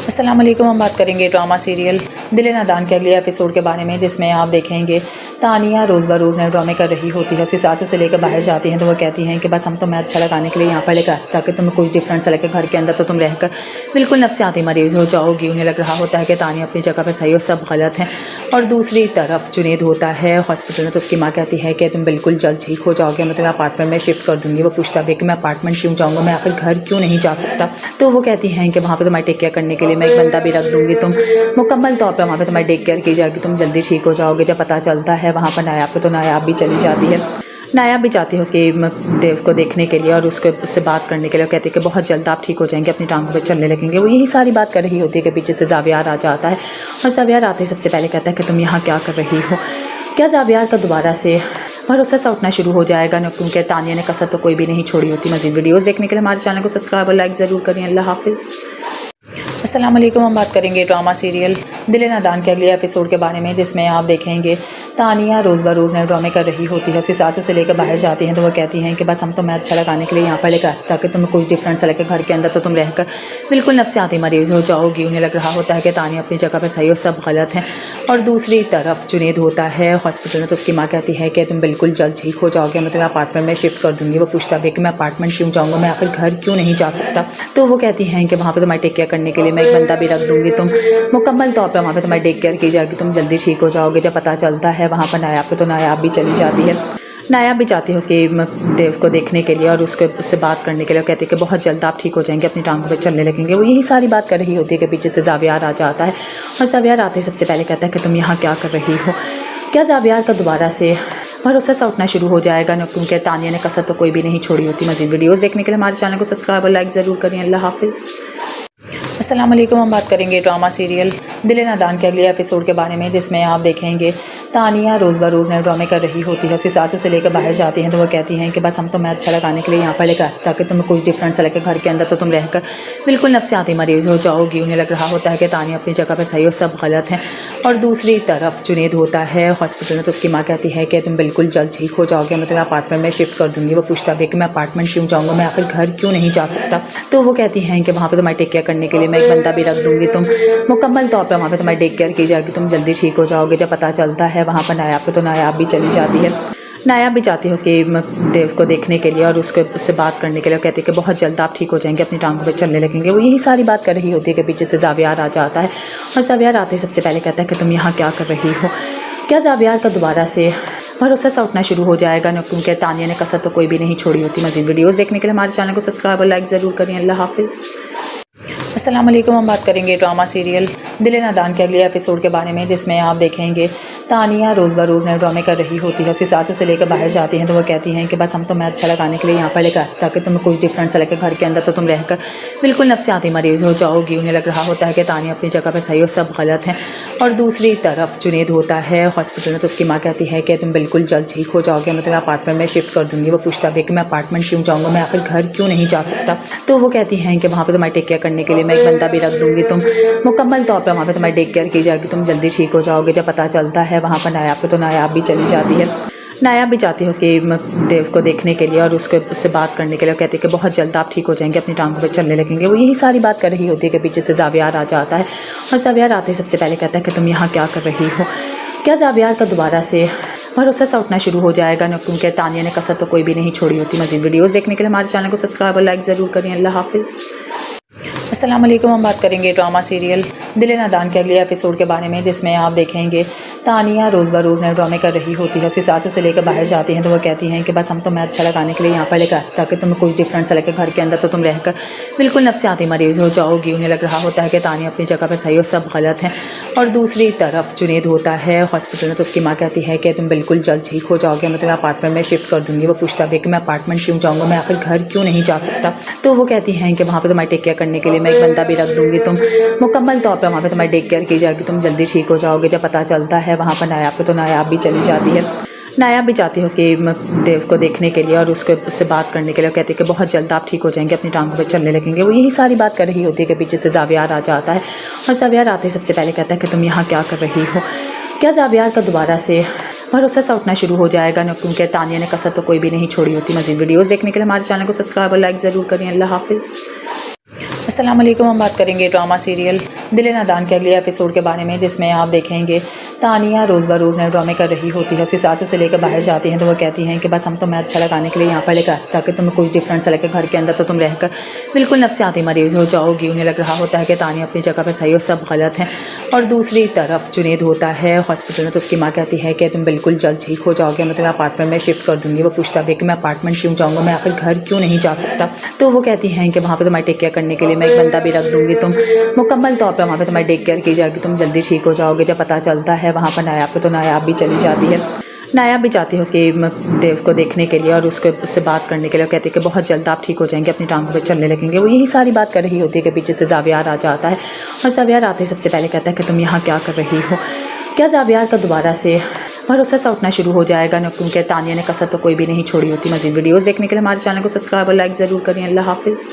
अस्सलाम वालेकुम। हम बात करेंगे ड्रामा सीरियल दिल नादान के अगले एपिसोड के बारे में, जिसमें आप देखेंगे तानिया रोज़ ब रोज़ नए ड्रामे कर रही होती है। उसके साथ उसे लेकर बाहर जाती हैं तो वो कहती हैं कि बस हम तुम्हें अच्छा लगाने के लिए यहाँ पर लेकर ताकि तुम्हें कुछ डिफरेंट सा लगे घर के अंदर, तो तुम रहकर बिल्कुल नफ्सियाती मरीज़ हो जाओगी। उन्हें लग रहा होता है कि तानिया अपनी जगह पर सही और सब गलत है। और दूसरी तरफ जुनेद होता है हॉस्पिटल में, तो उसकी माँ कहती है कि तुम बिल्कुल जल्द ठीक हो जाओगे, मैं तुम्हें अपार्टमेंट में शिफ्ट कर दूँगी। वो पूछता भी कि मैं अपार्टमेंट क्यों जाऊँगा, मैं आखिर घर क्यों नहीं जा सकता। तो वो कहती हैं कि वहाँ पर तुम्हारी टेक केयर करने के लिए मैं एक बंदा भी रख दूँगी, तुम मुकम्मल तौर पर वहाँ पर तुम्हारी टेक केयर की जाएगी, तुम जल्दी ठीक हो जाओगे। जब पता चलता है वहाँ पर नायाब पे, तो नायाब भी चली जाती है। नायाब भी जाती है उसको देखने के लिए और उससे बात करने के लिए। कहती है कि बहुत जल्द आप ठीक हो जाएंगे, अपनी टांगों पे चलने लगेंगे। वो यही सारी बात कर रही होती है कि पीछे से जावियार आ जाता है और जावियार आते ही सबसे पहले कहता है कि तुम यहाँ क्या कर रही हो। क्या जावियार का दोबारा से भरोसा सा उठना शुरू हो जाएगा ना, क्योंकि तानिया ने कसर तो कोई भी नहीं छोड़ी होती। मज़ीद वीडियोस देखने के लिए हमारे चैनल को सब्सक्राइब और लाइक ज़रूर करें। अल्लाह हाफिज़। अस्सलाम वालेकुम। हम बात करेंगे ड्रामा सीरियल दिल नादान के अगले एपिसोड के बारे में, जिसमें आप देखेंगे तानिया रोज़ ब रोज़ नए ड्रामे कर रही होती है। उसके साथ उसे लेकर बाहर जाती हैं तो वो कहती हैं कि बस हम तुम्हें अच्छा लगाने के लिए यहाँ पर लेकर ताकि तुम्हें कुछ डिफरेंट सा लगे घर के अंदर, तो तुम रहकर बिल्कुल नफ्सियाती मरीज़ हो जाओगी। उन्हें लग रहा होता है कि तानिया अपनी जगह पर सही और सब गलत है। और दूसरी तरफ जुनेद होता है हॉस्पिटल में, तो उसकी माँ कहती है कि तुम बिल्कुल जल्द ठीक हो जाओगे, मैं तुम्हें अपार्टमेंट में शिफ्ट कर दूँगी। वो पूछता भी कि मैं अपार्टमेंट क्यों जाऊँगा, मैं आखिर घर क्यों नहीं जा सकता। तो वो कहती हैं कि वहाँ पर तुम्हारी टेक केयर करने के लिए मैं एक बंदा भी रख दूँगी, तुम मुकम्मल तौर पर वहाँ पर तुम्हारी टेक केयर की जाएगी, तुम जल्दी ठीक हो जाओगे। जब पता चलता है वहाँ पर नायाब पे, तो नायाब भी चली जाती है। नायाब भी जाती है उसको देखने के लिए और उससे बात करने के लिए। कहती है कि बहुत जल्द आप ठीक हो जाएंगे, अपनी टांगों पे चलने लगेंगे। वो यही सारी बात कर रही होती है कि पीछे से जावियार आ जाता है और जावियार आते ही सबसे पहले कहता है कि तुम यहाँ क्या कर रही हो। क्या जावियार का दोबारा से भरोसा सा उठना शुरू हो जाएगा ना, क्योंकि तानिया ने कसर तो कोई भी नहीं छोड़ी होती। मज़ीद वीडियोस देखने के लिए हमारे चैनल को सब्सक्राइब और लाइक ज़रूर करें। अल्लाह हाफिज़। अस्सलाम वालेकुम। हम बात करेंगे ड्रामा सीरियल दिल नादान के अगले एपिसोड के बारे में, जिसमें आप देखेंगे तानिया रोज़ ब रोज़ नए ड्रामे कर रही होती है। उसकी सास उसे लेकर बाहर जाती हैं तो वो कहती हैं कि बस हम तुम्हें अच्छा लगाने के लिए यहाँ पर लेकर ताकि तुम्हें कुछ डिफरेंट सा लगे घर के अंदर, तो तुम रहकर बिल्कुल नफ्सियाती मरीज़ हो जाओगी। उन्हें लग रहा होता है कि तानिया अपनी जगह पर सही और सब गलत है। और दूसरी तरफ जुनेद होता है हॉस्पिटल में, तो उसकी माँ कहती है कि तुम बिल्कुल जल्द ठीक हो जाओगे, मैं तुम्हें अपार्टमेंट में शिफ्ट कर दूँगी। वो पूछता भी कि मैं अपार्टमेंट क्यों जाऊँगा, मैं आखिर घर क्यों नहीं जा सकता। तो वो कहती हैं कि वहाँ पर तुम्हारी टेक केयर करने के लिए मैं एक बंदा भी रख दूँगी, तुम मुकम्मल तौर पर वहाँ पर तुम्हारी टेक केयर की जाएगी, तुम जल्दी ठीक हो जाओगे। जब पता चलता है वहाँ पर नायाब को, तो नायाब भी चली जाती है। नायाब भी जाती है उसको देखने के लिए और उससे बात करने के लिए। कहती है कि बहुत जल्द आप ठीक हो जाएंगे, अपनी टांगों पे चलने लगेंगे। वो यही सारी बात कर रही होती है कि पीछे से जावियार आ जाता है और जावियार आते ही सबसे पहले कहता है कि तुम यहाँ क्या कर रही हो। क्या जावियार का दोबारा से भरोसा सा उठना शुरू हो जाएगा ना, क्योंकि तानिया ने कसर तो कोई भी नहीं छोड़ी होती। मज़ीद वीडियोस देखने के लिए हमारे चैनल को सब्सक्राइब और लाइक ज़रूर करें। अल्लाह हाफिज़। अस्सलाम वालेकुम। हम बात करेंगे ड्रामा सीरियल दिल नादान के अगले एपिसोड के बारे में, जिसमें आप देखेंगे तानिया रोज़ ब रोज़ नए ड्रामे कर रही होती है। उसकी सास उसे लेकर बाहर जाती हैं तो वो कहती हैं कि बस हम तुम्हें अच्छा लगाने के लिए यहाँ पर लेकर ताकि तुम्हें कुछ डिफरेंट सा लगे घर के अंदर, तो तुम रहकर बिल्कुल नफ्सियाती मरीज़ हो जाओगी। उन्हें लग रहा होता है कि तानिया अपनी जगह पर सही और सब गलत है। और दूसरी तरफ जुनेद होता है हॉस्पिटल में, तो उसकी माँ कहती है कि तुम बिल्कुल जल्द ठीक हो जाओगे, मैं तुम्हें अपार्टमेंट में शिफ्ट कर दूँगी। वो पूछता भी कि मैं अपार्टमेंट क्यों जाऊँगा, मैं आखिर घर क्यों नहीं जा सकता। तो वो कहती हैं कि वहाँ पर तुम्हारी टेक केयर करने के लिए मैं एक बंदा भी रख दूँगी, तुम मुकम्मल तौर पर वहाँ पर तुम्हारी टेक केयर की जाएगी, तुम जल्दी ठीक हो जाओगे। जब पता चलता है वहाँ पर नायाब को, तो नायाब भी चली जाती है। नायाब भी जाती है उसको देखने के लिए और उससे बात करने के लिए। कहती है कि बहुत जल्द आप ठीक हो जाएंगे, अपनी टांगों पे चलने लगेंगे। वो यही सारी बात कर रही होती है कि पीछे से जावियार आ जाता है और जावियार आते ही सबसे पहले कहता है कि तुम यहाँ क्या कर रही हो। क्या जावियार का दोबारा से भरोसा सा उठना शुरू हो जाएगा ना, क्योंकि तानिया ने कसर तो कोई भी नहीं छोड़ी होती। मज़ीद वीडियोस देखने के लिए हमारे चैनल को सब्सक्राइब और लाइक ज़रूर करें। अल्लाह हाफिज़। अस्सलाम वालेकुम। हम बात करेंगे ड्रामा सीरियल दिल नादान के अगले एपिसोड के बारे में, जिसमें आप देखेंगे तानिया रोज़ ब रोज़ नए ड्रामे कर रही होती है। उसकी सास उसे लेकर बाहर जाती हैं तो वो कहती हैं कि बस हम तुम्हें अच्छा लगाने के लिए यहाँ पर लेकर ताकि तुम्हें कुछ डिफरेंट सा लगे घर के अंदर, तो तुम रहकर बिल्कुल नफ्सियाती मरीज़ हो जाओगी। उन्हें लग रहा होता है कि तानिया अपनी जगह पर सही और सब गलत है। और दूसरी तरफ जुनेद होता है हॉस्पिटल में, तो उसकी माँ कहती है कि तुम बिल्कुल जल्द ठीक हो जाओगे, मैं तुम्हें अपार्टमेंट में शिफ्ट कर दूँगी। वो पूछता भी कि मैं अपार्टमेंट क्यों जाऊँगा, मैं आखिर घर क्यों नहीं जा सकता। तो वो कहती हैं कि वहाँ पर तुम्हारी टेक केयर करने के लिए मैं एक बंदा भी रख दूँगी, तुम मुकम्मल तौर पर वहाँ पर तुम्हारी टेक केयर की जाएगी, तुम जल्दी ठीक हो जाओगे। जब पता चलता है वहाँ पर नायाब को, तो नायाब भी चली जाती है। नायाब भी जाती है उसको देखने के लिए और उससे बात करने के लिए। कहती है कि बहुत जल्द आप ठीक हो जाएंगे, अपनी टांगों पे चलने लगेंगे। वो यही सारी बात कर रही होती है कि पीछे से जावियार आ जाता है और जावियार आते ही सबसे पहले कहता है कि तुम यहाँ क्या कर रही हो। क्या जावियार का दोबारा से भरोसा सा उठना शुरू हो जाएगा ना, क्योंकि तानिया ने कसर तो कोई भी नहीं छोड़ी होती। मज़ीद वीडियोस देखने के लिए हमारे चैनल को सब्सक्राइब और लाइक ज़रूर करें। अल्लाह हाफिज़। अस्सलाम वालेकुम। हम बात करेंगे ड्रामा सीरियल दिल नादान के अगले एपिसोड के बारे में, जिसमें आप देखेंगे तानिया रोज़ ब रोज़ नए ड्रामे कर रही होती है। उसकी सास उसे लेकर बाहर जाती हैं तो वो कहती हैं कि बस हम तुम्हें अच्छा लगाने के लिए यहाँ पर लेकर ताकि तुम्हें कुछ डिफरेंट सा लगे घर के अंदर, तो तुम रहकर बिल्कुल नफ्सियाती मरीज़ हो जाओगी। उन्हें लग रहा होता है कि तानिया अपनी जगह पर सही और सब गलत है। और दूसरी तरफ जुनेद होता है हॉस्पिटल में, तो उसकी माँ कहती है कि तुम बिल्कुल जल्द ठीक हो जाओगे, मैं तुम्हें अपार्टमेंट में शिफ्ट कर दूँगी। वो पूछता भी कि मैं अपार्टमेंट क्यों जाऊँगा, मैं आखिर घर क्यों नहीं जा सकता। तो वो कहती हैं कि वहाँ पर तुम्हारी टेक केयर करने के लिए मैं एक बंदा भी रख दूँगी, तुम मुकम्मल तौर पर वहाँ पर तुम्हारी टेक केयर की जाएगी, तुम जल्दी ठीक हो जाओगे। जब पता चलता है वहाँ पर नायाब को, तो नायाब भी चली जाती है। नायाब भी जाती है उसको देखने के लिए और उससे बात करने के लिए। कहती है कि बहुत जल्द आप ठीक हो जाएंगे, अपनी टांगों पे चलने लगेंगे। वो यही सारी बात कर रही होती है कि पीछे से जावियार आ जाता है और जावियार आते ही सबसे पहले कहता है कि तुम यहाँ क्या कर रही हो। क्या जावियार का दोबारा से भरोसा सा उठना शुरू हो जाएगा ना, क्योंकि तानिया ने कसर तो कोई भी नहीं छोड़ी होती। मज़ीद वीडियोस देखने के लिए हमारे चैनल को सब्सक्राइब और लाइक ज़रूर करें। अल्लाह हाफिज़।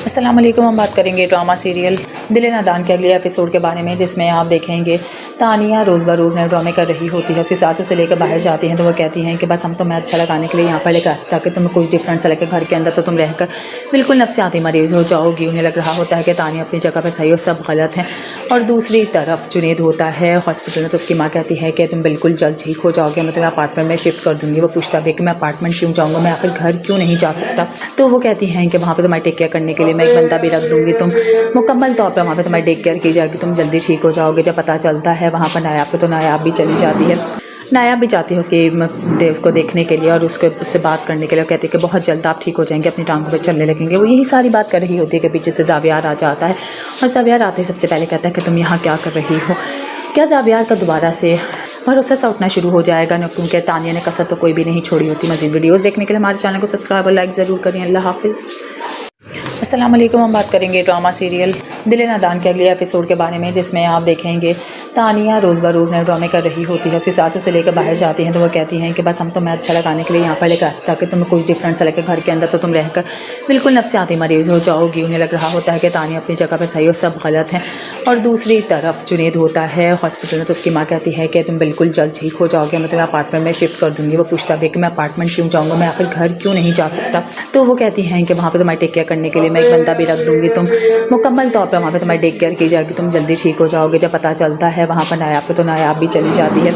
अस्सलाम वालेकुम। हम बात करेंगे ड्रामा सीरियल दिल नादान के अगले एपिसोड के बारे में, जिसमें आप देखेंगे तानिया रोज़ ब रोज़ नए ड्रामे कर रही होती है। उसकी सास उसे लेकर बाहर जाती हैं तो वो कहती हैं कि बस हम तुम्हें अच्छा लगाने के लिए यहाँ पर लेकर ताकि तुम्हें कुछ डिफरेंट सा लगे घर के अंदर, तो तुम रहकर बिल्कुल नफ्सियाती मरीज़ हो जाओगी। उन्हें लग रहा होता है कि तानिया अपनी जगह पर सही और सब गलत है। और दूसरी तरफ जुनेद होता है हॉस्पिटल में, तो उसकी माँ कहती है कि तुम बिल्कुल जल्द ठीक हो जाओगे, मैं तुम्हें अपार्टमेंट में शिफ्ट कर दूँगी। वो पूछता भी कि मैं अपार्टमेंट क्यों जाऊँगा, मैं आखिर घर क्यों नहीं जा सकता। तो वो कहती हैं कि वहाँ पर तुम्हारी टेक केयर करने के लिए मैं एक बंदा भी रख दूँगी, तुम मुकम्मल तौर पर वहाँ पर तुम्हारी टेक केयर की जाएगी, तुम जल्दी ठीक हो जाओगे। जब पता चलता है वहाँ पर नायाब को, तो नायाब भी चली जाती है। नायाब भी जाती है उसको देखने के लिए और उससे बात करने के लिए। कहती है कि बहुत जल्द आप ठीक हो जाएंगे, अपनी टांगों पे चलने लगेंगे। वो यही सारी बात कर रही होती है कि पीछे से जावियार आ जाता है और जावियार आते ही सबसे पहले कहता है कि तुम यहाँ क्या कर रही हो। क्या जावियार का दोबारा से भरोसा सा उठना शुरू हो जाएगा ना, क्योंकि तानिया ने कसर तो कोई भी नहीं छोड़ी होती। मज़ीद वीडियोस देखने के लिए हमारे चैनल को सब्सक्राइब और लाइक ज़रूर करें। अल्लाह हाफिज़। अस्सलाम वालेकुम। हम बात करेंगे ड्रामा सीरियल दिल नादान के अगले एपिसोड के बारे में, जिसमें आप देखेंगे तानिया रोज़ ब रोज़ नए ड्रामे कर रही होती है। उसकी सास उसे लेकर बाहर जाती हैं तो वो कहती हैं कि बस हम तुम्हें अच्छा लगाने के लिए यहाँ पर लेकर, ताकि तुम्हें कुछ डिफरेंट सा लगे घर के अंदर, तो तुम रहकर बिल्कुल नफ्सियाती मरीज़ हो जाओगी। उन्हें लग रहा होता है कि तानिया अपनी जगह पर सही और सब गलत है। और दूसरी तरफ जुनेद होता है हॉस्पिटल में, तो उसकी माँ कहती है कि तुम बिल्कुल जल्द ठीक हो जाओगे, मैं तुम्हें अपार्टमेंट में शिफ्ट कर दूँगी। वो पूछता भी कि मैं अपार्टमेंट क्यों जाऊँगा, मैं आखिर घर क्यों नहीं जा सकता। तो वो कहती हैं कि वहाँ पर तुम्हारी टेक केयर करने के लिए मैं एक बंदा भी रख दूँगी, तुम मुकम्मल तौर पर वहाँ पर तुम्हारी टेक केयर की जाएगी, तुम जल्दी ठीक हो जाओगे। जब पता चलता है वहाँ पर नायाब पे, तो नायाब भी चली जाती है।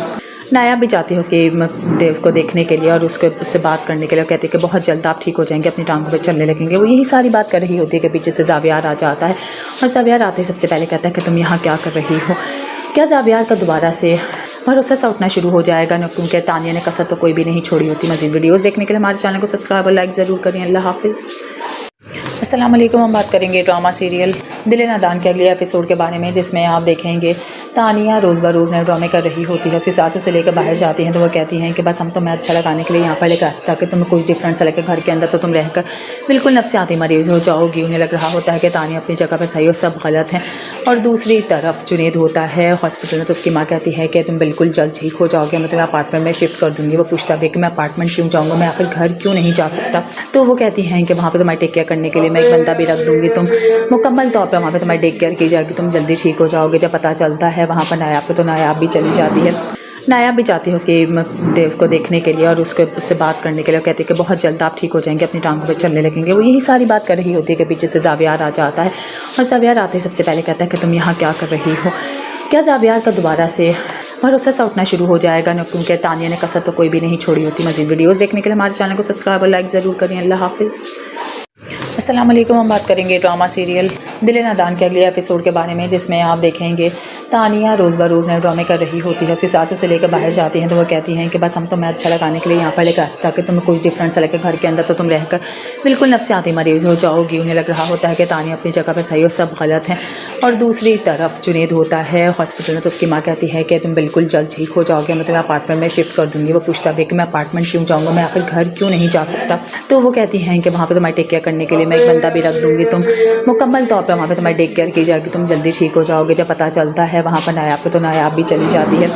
नायाब भी जाती है उसको देखने के लिए और उससे बात करने के लिए। कहती है कि बहुत जल्द आप ठीक हो जाएंगे, अपनी टांगों पे चलने लगेंगे। वो यही सारी बात कर रही होती है कि पीछे से जावियार आ जाता है और जावियार आते ही सबसे पहले कहता है कि तुम यहाँ क्या कर रही हो। क्या जावियार का दोबारा से भरोसा सा उठना शुरू हो जाएगा न, क्योंकि तानिया ने कसर तो कोई भी नहीं छोड़ी होती। मज़ीद वीडियोस देखने के लिए हमारे चैनल को सब्सक्राइब और लाइक ज़रूर करें। अल्लाह हाफिज़। अस्सलाम वालेकुम। हम बात करेंगे ड्रामा सीरियल दिल नादान के अगले एपिसोड के बारे में, जिसमें आप देखेंगे तानिया रोज़ ब रोज़ नए ड्रामे कर रही होती है। उसकी सास उसे लेकर बाहर जाती हैं तो वो कहती हैं कि बस हम तुम्हें अच्छा लगाने के लिए यहाँ पर लेकर, ताकि तुम्हें कुछ डिफरेंट सा लगे घर के अंदर, तो तुम रहकर बिल्कुल नफ्सियाती मरीज़ हो जाओगी। उन्हें लग रहा होता है कि तानिया अपनी जगह पर सही और सब गलत है। और दूसरी तरफ जुनेद होता है हॉस्पिटल में, तो उसकी माँ कहती है कि तुम बिल्कुल जल्द ठीक हो जाओगे, मैं तुम्हें अपार्टमेंट में शिफ्ट कर दूँगी। वो पूछता भी कि मैं अपार्टमेंट क्यों जाऊँगा, मैं आखिर घर क्यों नहीं जा सकता। तो वो कहती हैं कि वहाँ पर तुम्हारी टेक केयर करने के लिए मैं एक बंदा भी रख दूँगी, तुम मुकम्मल तौर पर वहाँ पर तुम्हारी टेक केयर की जाएगी, तुम जल्दी ठीक हो जाओगे। जब पता चलता है वहाँ पर नायाब पे, तो नायाब भी चली जाती है। नायाब भी जाती है उसको देखने के लिए और उससे बात करने के लिए। कहती है कि बहुत जल्द आप ठीक हो जाएंगे, अपनी टांगों पे चलने लगेंगे। वो यही सारी बात कर रही होती है कि पीछे से जावियार आ जाता है और जावियार आते ही सबसे पहले कहता है कि तुम यहाँ क्या कर रही हो। क्या जावियार का दोबारा से भरोसा सा उठना शुरू हो जाएगा न, क्योंकि तानिया ने कसर तो कोई भी नहीं छोड़ी होती। मज़ीद वीडियोस देखने के लिए हमारे चैनल को सब्सक्राइब और लाइक ज़रूर करें। अल्लाह हाफिज़। अस्सलाम वालेकुम। हम बात करेंगे ड्रामा सीरियल दिल नादान के अगले एपिसोड के बारे में, जिसमें आप देखेंगे तानिया रोज़ ब रोज़ नए ड्रामे कर रही होती है। उसकी सास उसे लेकर बाहर जाती हैं तो वो कहती हैं कि बस हम तुम्हें अच्छा लगाने के लिए यहाँ पर लेकर, ताकि तुम्हें कुछ डिफरेंट सा लगे घर के अंदर, तो तुम रहकर बिल्कुल नफ्सियाती मरीज़ हो जाओगी। उन्हें लग रहा होता है कि तानिया अपनी जगह पर सही और सब गलत है। और दूसरी तरफ जुनेद होता है हॉस्पिटल में, तो उसकी माँ कहती है कि तुम बिल्कुल जल्द ठीक हो जाओगे, मैं तुम्हें अपार्टमेंट में शिफ्ट कर दूँगी। वो पूछता भी कि मैं अपार्टमेंट क्यों जाऊँगा, मैं आखिर घर क्यों नहीं जा सकता। तो वो कहती हैं कि वहाँ पर तुम्हारी टेक केयर करने के लिए मैं एक बंदा भी रख दूँगी, तुम मुकम्मल तौर पर वहाँ पर तुम्हारी टेक केयर की जाएगी, तुम जल्दी ठीक हो जाओगे। जब पता चलता है वहाँ पर नायाब पे, तो नायाब भी चली जाती है।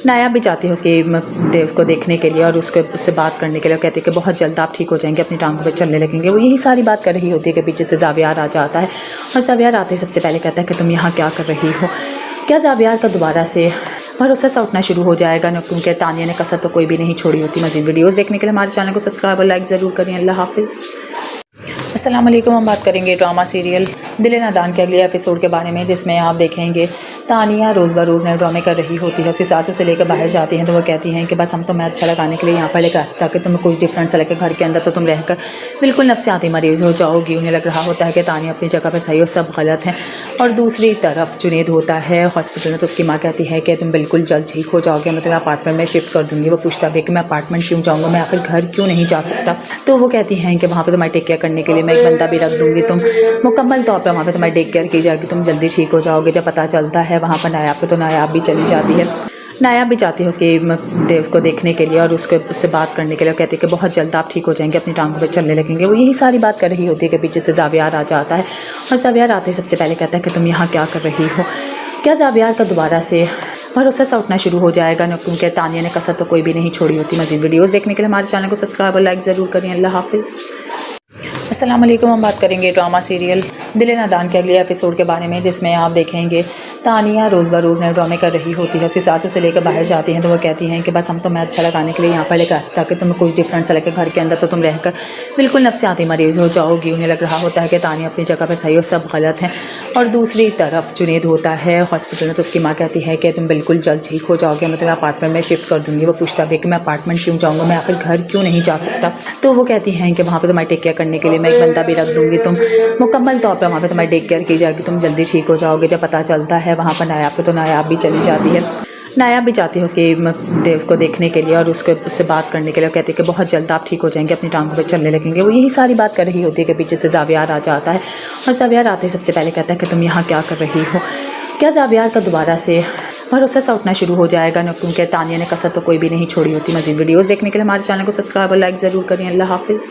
नायाब भी जाती है उसको देखने के लिए और उससे बात करने के लिए। कहती है कि बहुत जल्द आप ठीक हो जाएंगे, अपनी टांगों पे चलने लगेंगे। वो यही सारी बात कर रही होती है कि पीछे से जावियार आ जाता है और जावियार आते ही सबसे पहले कहता है कि तुम यहाँ क्या कर रही हो। क्या जावियार का दोबारा से भरोसा सा उठना शुरू हो जाएगा न, क्योंकि तानिया ने कसर तो कोई भी नहीं छोड़ी होती। मज़ीद वीडियोस देखने के लिए हमारे चैनल को सब्सक्राइब और लाइक ज़रूर करें। अल्लाह हाफिज़। अस्सलाम वालेकुम। हम बात करेंगे ड्रामा सीरियल दिल नादान के अगले एपिसोड के बारे में, जिसमें आप देखेंगे तानिया रोज़ ब रोज़ नए ड्रामे कर रही होती है। उसकी सास उसे लेकर बाहर जाती हैं तो वो कहती हैं कि बस हम तुम्हें अच्छा लगाने के लिए यहाँ पर लेकर, ताकि तुम्हें कुछ डिफरेंट सा लगे घर के अंदर, तो तुम रहकर बिल्कुल नफ्सियाती मरीज़ हो जाओगी। उन्हें लग रहा होता है कि तानिया अपनी जगह पर सही और सब गलत है। और दूसरी तरफ जुनेद होता है हॉस्पिटल में, तो उसकी माँ कहती है कि तुम बिल्कुल जल्द ठीक हो जाओगे, मैं तुम्हें अपार्टमेंट में शिफ्ट कर दूँगी। वो पूछता भी कि मैं अपार्टमेंट क्यों जाऊँगा, मैं आखिर घर क्यों नहीं जा सकता। तो वो कहती हैं कि वहाँ पर तुम्हारी टेक केयर करने के लिए मैं एक बंदा भी रख दूँगी, तुम मुकम्मल तौर पर वहाँ पर तुम्हारी टेक केयर की जाएगी, तुम जल्दी ठीक हो जाओगे। जब पता चलता है वहाँ पर नायाब पे, तो नायाब भी चली जाती है। नायाब भी जाती है उसको देखने के लिए और उससे बात करने के लिए। कहती है कि बहुत जल्द आप ठीक हो जाएंगे, अपनी टांगों पे चलने लगेंगे। वो यही सारी बात कर रही होती है कि पीछे से जावियार आ जाता है और जावियार आते ही सबसे पहले कहता है कि तुम यहाँ क्या कर रही हो। क्या जावियार का दोबारा से भरोसा सा उठना शुरू हो जाएगा न, क्योंकि तानिया ने कसर तो कोई भी नहीं छोड़ी होती। मज़ीद वीडियोस देखने के लिए हमारे चैनल को सब्सक्राइब और लाइक ज़रूर करें। अल्लाह हाफिज़। अस्सलाम वालेकुम। हम बात करेंगे ड्रामा सीरियल दिल नादान के अगले एपिसोड के बारे में, जिसमें आप देखेंगे तानिया रोज़ ब रोज़ नए ड्रामे कर रही होती है। उसकी सास उसे लेकर बाहर जाती हैं तो वो कहती हैं कि बस हम तुम्हें अच्छा लगाने के लिए यहाँ पर लेकर, ताकि तुम्हें कुछ डिफरेंट सा लगे घर के अंदर, तो तुम रहकर बिल्कुल नफ्सियाती मरीज़ हो जाओगी। उन्हें लग रहा होता है कि तानिया अपनी जगह पर सही और सब गलत है। और दूसरी तरफ जुनेद होता है हॉस्पिटल में, तो उसकी माँ कहती है कि तुम बिल्कुल जल्द ठीक हो जाओगे, मैं तुम्हें अपार्टमेंट में शिफ्ट कर दूँगी। वो पूछता भी कि मैं अपार्टमेंट क्यों जाऊँगा, मैं आखिर घर क्यों नहीं जा सकता। तो वो कहती हैं कि वहाँ पर तुम्हारी टेक केयर करने के लिए मैं एक बंदा भी रख दूँगी, तुम मुकम्मल तौर पर वहाँ पर तुम्हारी टेक केयर की जाएगी, तुम जल्दी ठीक हो जाओगे। जब पता चलता है वहाँ पर नायाब पे, तो नायाब भी चली जाती है। नायाब भी जाती है उसको देखने के लिए और उससे बात करने के लिए। कहती है कि बहुत जल्द आप ठीक हो जाएंगे, अपनी टांगों पे चलने लगेंगे। वो यही सारी बात कर रही होती है कि पीछे से जावियार आ जाता है और जावियार आते ही सबसे पहले कहता है कि तुम यहाँ क्या कर रही हो। क्या जावियार का दोबारा से भरोसा सा उठना शुरू हो जाएगा न, क्योंकि तानिया ने कसर तो कोई भी नहीं छोड़ी होती। मज़ीद वीडियोस देखने के लिए हमारे चैनल को सब्सक्राइब और लाइक ज़रूर करें। अल्लाह हाफिज़।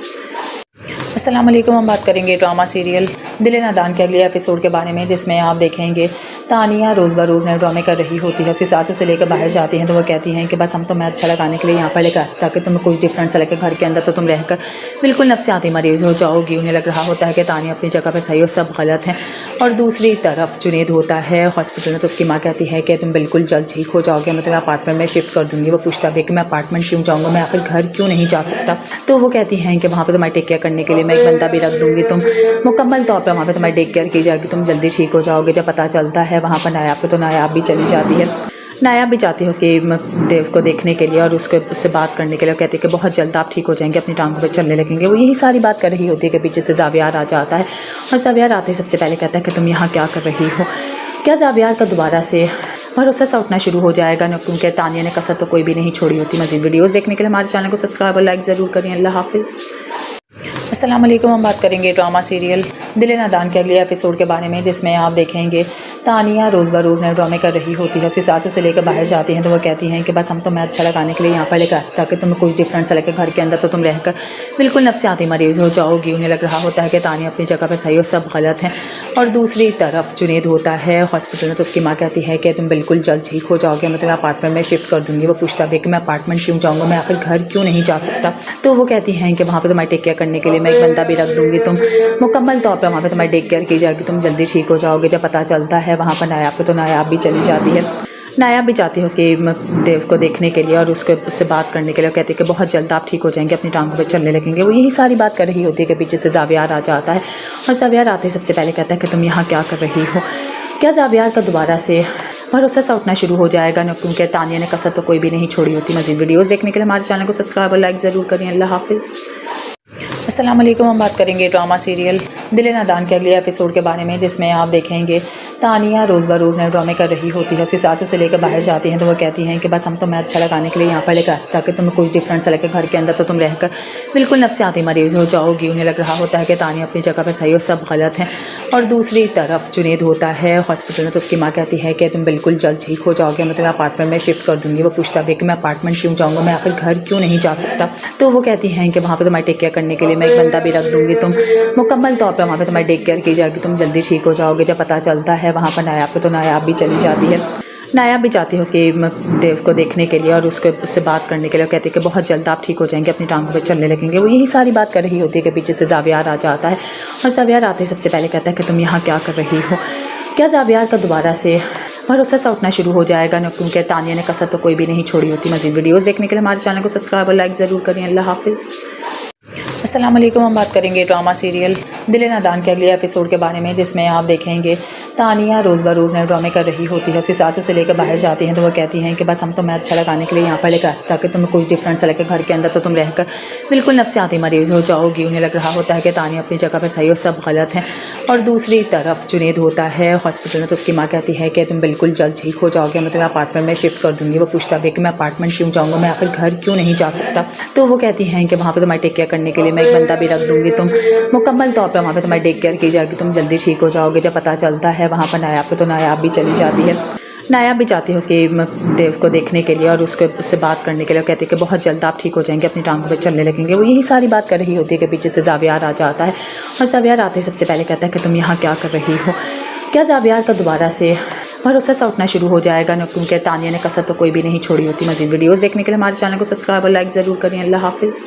अस्सलाम वालेकुम। हम बात करेंगे ड्रामा सीरियल दिल नादान के अगले एपिसोड के बारे में, जिसमें आप देखेंगे तानिया रोज़ ब रोज़ नए ड्रामे कर रही होती है। उसकी सास उसे लेकर बाहर जाती हैं तो वो कहती हैं कि बस हम तुम्हें अच्छा लगाने के लिए यहाँ पर लेकर ताकि तुम्हें कुछ डिफरेंट सा लगे घर के अंदर, तो तुम रहकर बिल्कुल नफ्सियाती मरीज़ हो जाओगी। उन्हें लग रहा होता है कि तानिया अपनी जगह पर सही और सब गलत है। और दूसरी तरफ जुनेद होता है हॉस्पिटल में, तो उसकी माँ कहती है कि तुम बिल्कुल जल्द ठीक हो जाओगे, मैं तुम्हें अपार्टमेंट में शिफ्ट कर दूँगी। वो पूछता है कि मैं अपार्टमेंट क्यों जाऊँगा, मैं आखिर घर क्यों नहीं जा सकता। तो वो कहती हैं कि वहाँ पर तुम्हारी टेक केयर करने के लिए मैं एक बंदा भी रख दूँगी, तुम मुकम्मल तौर पर वहाँ पर तुम्हारी टेक केयर की जाएगी, तुम जल्दी ठीक हो जाओगे। जब पता चलता है वहाँ पर नायाब को, तो नायाब भी चली जाती है। नायाब भी जाती है उसको देखने के लिए और उससे बात करने के लिए। कहती है कि बहुत जल्द आप ठीक हो जाएंगे, अपनी टांगों पे चलने लगेंगे। वो यही सारी बात कर रही होती है कि पीछे से जावियार आ जाता है और जावियार आते ही सबसे पहले कहता है कि तुम यहाँ क्या कर रही हो। क्या जावियार का दोबारा से भरोसा सा उठना शुरू हो जाएगा ना, क्योंकि तानिया ने कसर तो कोई भी नहीं छोड़ी होती। मज़ीद वीडियोस देखने के लिए हमारे चैनल को सब्सक्राइब और लाइक ज़रूर करें। अल्लाह हाफिज़। अस्सलाम वालेकुम। हम बात करेंगे ड्रामा सीरियल दिल नादान के अगले एपिसोड के बारे में, जिसमें आप देखेंगे तानिया रोज़ ब रोज़ नए ड्रामे कर रही होती है। उसकी सास उसे लेकर बाहर जाती हैं तो वो कहती हैं कि बस हम तुम्हें अच्छा लगाने के लिए यहाँ पर लेकर ताकि तुम्हें कुछ डिफरेंट सा लगे घर के अंदर, तो तुम रहकर बिल्कुल नफ्सियाती मरीज़ हो जाओगी। उन्हें लग रहा होता है कि तानिया अपनी जगह पर सही और सब गलत है। और दूसरी तरफ जुनेद होता है हॉस्पिटल में, तो उसकी माँ कहती है कि तुम बिल्कुल जल्द ठीक हो जाओगे, मैं तुम्हें अपार्टमेंट में शिफ्ट कर दूँगी। वो पूछता है कि मैं अपार्टमेंट क्यों जाऊँगा, मैं आखिर घर क्यों नहीं जा सकता। तो वो कहती हैं कि वहाँ पर तुम्हारी टेक केयर करने के लिए मैं एक बंदा भी रख दूँगी, तुम मुकम्मल तौर पर वहाँ पर तुम्हारी टेक केयर की जाएगी, तुम जल्दी ठीक हो जाओगे। जब पता चलता है वहाँ पर नायाब को, तो नायाब भी चली जाती है। नायाब भी जाती है उसको देखने के लिए और उससे बात करने के लिए। कहती है कि बहुत जल्द आप ठीक हो जाएंगे, अपनी टांगों पे चलने लगेंगे। वो यही सारी बात कर रही होती है कि पीछे से जावियार आ जाता है और जावियार आते ही सबसे पहले कहता है कि तुम यहाँ क्या कर रही हो। क्या जावियार का दोबारा से भरोसा सा उठना शुरू हो जाएगा ना, क्योंकि तानिया ने कसर तो कोई भी नहीं छोड़ी होती। मज़ीद वीडियोस देखने के लिए हमारे चैनल को सब्सक्राइब और लाइक ज़रूर करें। अल्लाह हाफिज़। अस्सलाम वालेकुम। हम बात करेंगे ड्रामा सीरियल दिल नादान के अगले एपिसोड के बारे में, जिसमें आप देखेंगे तानिया रोज़ ब रोज़ नए ड्रामे कर रही होती है। उसकी सास उसे लेकर बाहर जाती हैं तो वो कहती हैं कि बस हम तुम्हें अच्छा लगाने के लिए यहाँ पर लेकर ताकि तुम्हें कुछ डिफरेंट सा लगे घर के अंदर, तो तुम रहकर बिल्कुल नफ्सियाती मरीज़ हो जाओगी। उन्हें लग रहा होता है कि तानिया अपनी जगह पर सही और सब गलत है। और दूसरी तरफ जुनेद होता है हॉस्पिटल में, तो उसकी माँ कहती है कि तुम बिल्कुल जल्द ठीक हो जाओगे, मैं तुम्हें अपार्टमेंट में शिफ्ट कर दूँगी। वो पूछता है कि मैं अपार्टमेंट क्यों जाऊँगा, मैं आखिर घर क्यों नहीं जा सकता। तो वो कहती हैं कि वहाँ पर तुम्हारी टेक केयर करने के लिए मैं एक बंदा भी रख दूँगी, तुम मुकम्मल तौर पर वहाँ पर तुम्हारी टेक केयर की जाएगी, तुम जल्दी ठीक हो जाओगे। जब पता चलता है वहाँ पर नायाब को, तो नायाब भी चली जाती है। नायाब भी जाती है उसको देखने के लिए और उससे बात करने के लिए। कहती है कि बहुत जल्द आप ठीक हो जाएंगे, अपनी टांगों पे चलने लगेंगे। वो यही सारी बात कर रही होती है कि पीछे से जावियार आ जाता है और जावियार आते ही सबसे पहले कहता है कि तुम यहाँ क्या कर रही हो। क्या जावियार का दोबारा से भरोसा सा उठना शुरू हो जाएगा ना, क्योंकि तानिया ने कसर तो कोई भी नहीं छोड़ी होती। मज़ीद वीडियोस देखने के लिए हमारे चैनल को सब्सक्राइब और लाइक ज़रूर करें। अल्लाह हाफिज़। अस्सलाम वालेकुम। हम बात करेंगे ड्रामा सीरियल दिल नादान के अगले एपिसोड के बारे में, जिसमें आप देखेंगे तानिया रोज़ ब रोज़ नए ड्रामे कर रही होती है। उसकी सास उसे लेकर बाहर जाती हैं तो वो कहती हैं कि बस हम तुम्हें अच्छा लगाने के लिए यहाँ पर लेकर ताकि तुम्हें कुछ डिफरेंट सा लगे घर के अंदर, तो तुम रहकर बिल्कुल नफ्सियाती मरीज़ हो जाओगी। उन्हें लग रहा होता है कि तानिया अपनी जगह पर सही और सब गलत है। और दूसरी तरफ जुनेद होता है हॉस्पिटल में, तो उसकी माँ कहती है कि तुम बिल्कुल जल्द ठीक हो जाओगे, मैं तुम्हें अपार्टमेंट में शिफ्ट कर दूँगी। वो पूछता है कि मैं अपार्टमेंट क्यों जाऊँगा, मैं आखिर घर क्यों नहीं जा सकता। तो वो कहती हैं कि वहाँ पर तुम्हारी टेक केयर करने के लिए मैं एक बंदा भी रख दूँगी, तुम मुकम्मल तौर पर वहाँ पर तुम्हारी टेक केयर की जाएगी, तुम जल्दी ठीक हो जाओगे। जब पता चलता है वहाँ पर नायाब को, तो नायाब भी चली जाती है। नायाब भी जाती है उसको देखने के लिए और उससे बात करने के लिए। कहती है कि बहुत जल्द आप ठीक हो जाएंगे, अपनी टांगों पे चलने लगेंगे। वो यही सारी बात कर रही होती है कि पीछे से जावियार आ जाता है और जावियार आते ही सबसे पहले कहता है कि तुम यहाँ क्या कर रही हो। क्या जावियार का दोबारा से भरोसा सा उठना शुरू हो जाएगा ना, क्योंकि तानिया ने कसर तो कोई भी नहीं छोड़ी होती। मज़ीद वीडियोस देखने के लिए हमारे चैनल को सब्सक्राइब और लाइक ज़रूर करें। अल्लाह हाफिज़।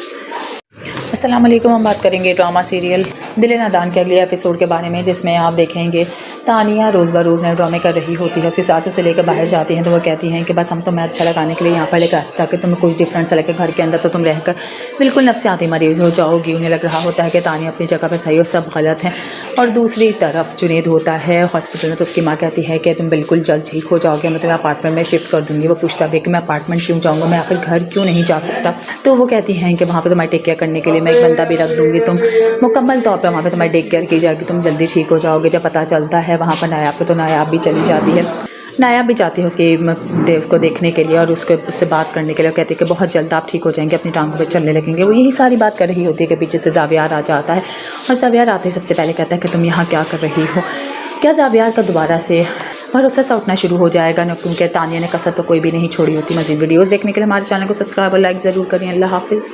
अस्सलाम वालेकुम। हम बात करेंगे ड्रामा सीरियल दिल नादान के अगले एपिसोड के बारे में, जिसमें आप देखेंगे तानिया रोज़ ब रोज़ नए ड्रामे कर रही होती है। उसकी सास उसे लेकर बाहर जाती हैं तो वो कहती हैं कि बस हम तुम्हें अच्छा लगाने के लिए यहाँ पर लेकर ताकि तुम्हें कुछ डिफरेंट सा लगे घर के अंदर, तो तुम रहकर बिल्कुल नफ्सियाती मरीज़ हो जाओगी। उन्हें लग रहा होता है कि तानिया अपनी जगह पर सही और सब गलत है। और दूसरी तरफ जुनेद होता है हॉस्पिटल में, तो उसकी माँ कहती है कि तुम बिल्कुल जल्द ठीक हो जाओगे, मैं तुम्हें अपार्टमेंट में शिफ्ट कर दूँगी। वो पूछता है कि मैं अपार्टमेंट क्यों जाऊँगा, मैं आखिर घर क्यों नहीं जा सकता। तो वो कहती हैं कि वहाँ पर तुम्हारी टेक केयर करने के लिए मैं एक बंदा भी रख दूँगी, तुम मुकम्मल तौर पर वहाँ पर तुम्हारी टेक केयर की जाएगी, तुम जल्दी ठीक हो जाओगे। जब पता चलता है वहाँ पर नायाब को, तो नायाब भी चली जाती है। नायाब भी जाती है उसको देखने के लिए और उससे बात करने के लिए। कहती है कि बहुत जल्द आप ठीक हो जाएंगे, अपनी टांगों पे चलने लगेंगे। वो यही सारी बात कर रही होती है कि पीछे से जावियार आ जाता है और जावियार आते ही सबसे पहले कहता है कि तुम यहाँ क्या कर रही हो। क्या जावियार का दोबारा से भरोसा सा उठना शुरू हो जाएगा ना, क्योंकि तानिया ने कसर तो कोई भी नहीं छोड़ी होती। मज़ीद वीडियोस देखने के लिए हमारे चैनल को सब्सक्राइब और लाइक ज़रूर करें। अल्लाह हाफिज़।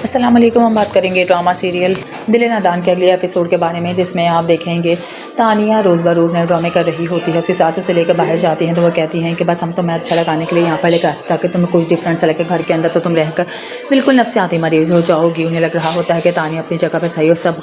अस्सलाम वालेकुम। हम बात करेंगे ड्रामा सीरियल दिल नादान के अगले एपिसोड के बारे में, जिसमें आप देखेंगे तानिया रोज़ ब रोज़ नए ड्रामे कर रही होती है। उसकी सास उसे लेकर बाहर जाती हैं तो वो कहती हैं कि बस हम तुम्हें अच्छा लगाने के लिए यहाँ पर लेकर आते ताकि तुम्हें कुछ डिफरेंट सा लगे। घर के अंदर तो तुम रहकर बिल्कुल नफ्सियाती मरीज़ हो जाओगी। उन्हें लग रहा होता है कि तानिया अपनी जगह पर सही और सब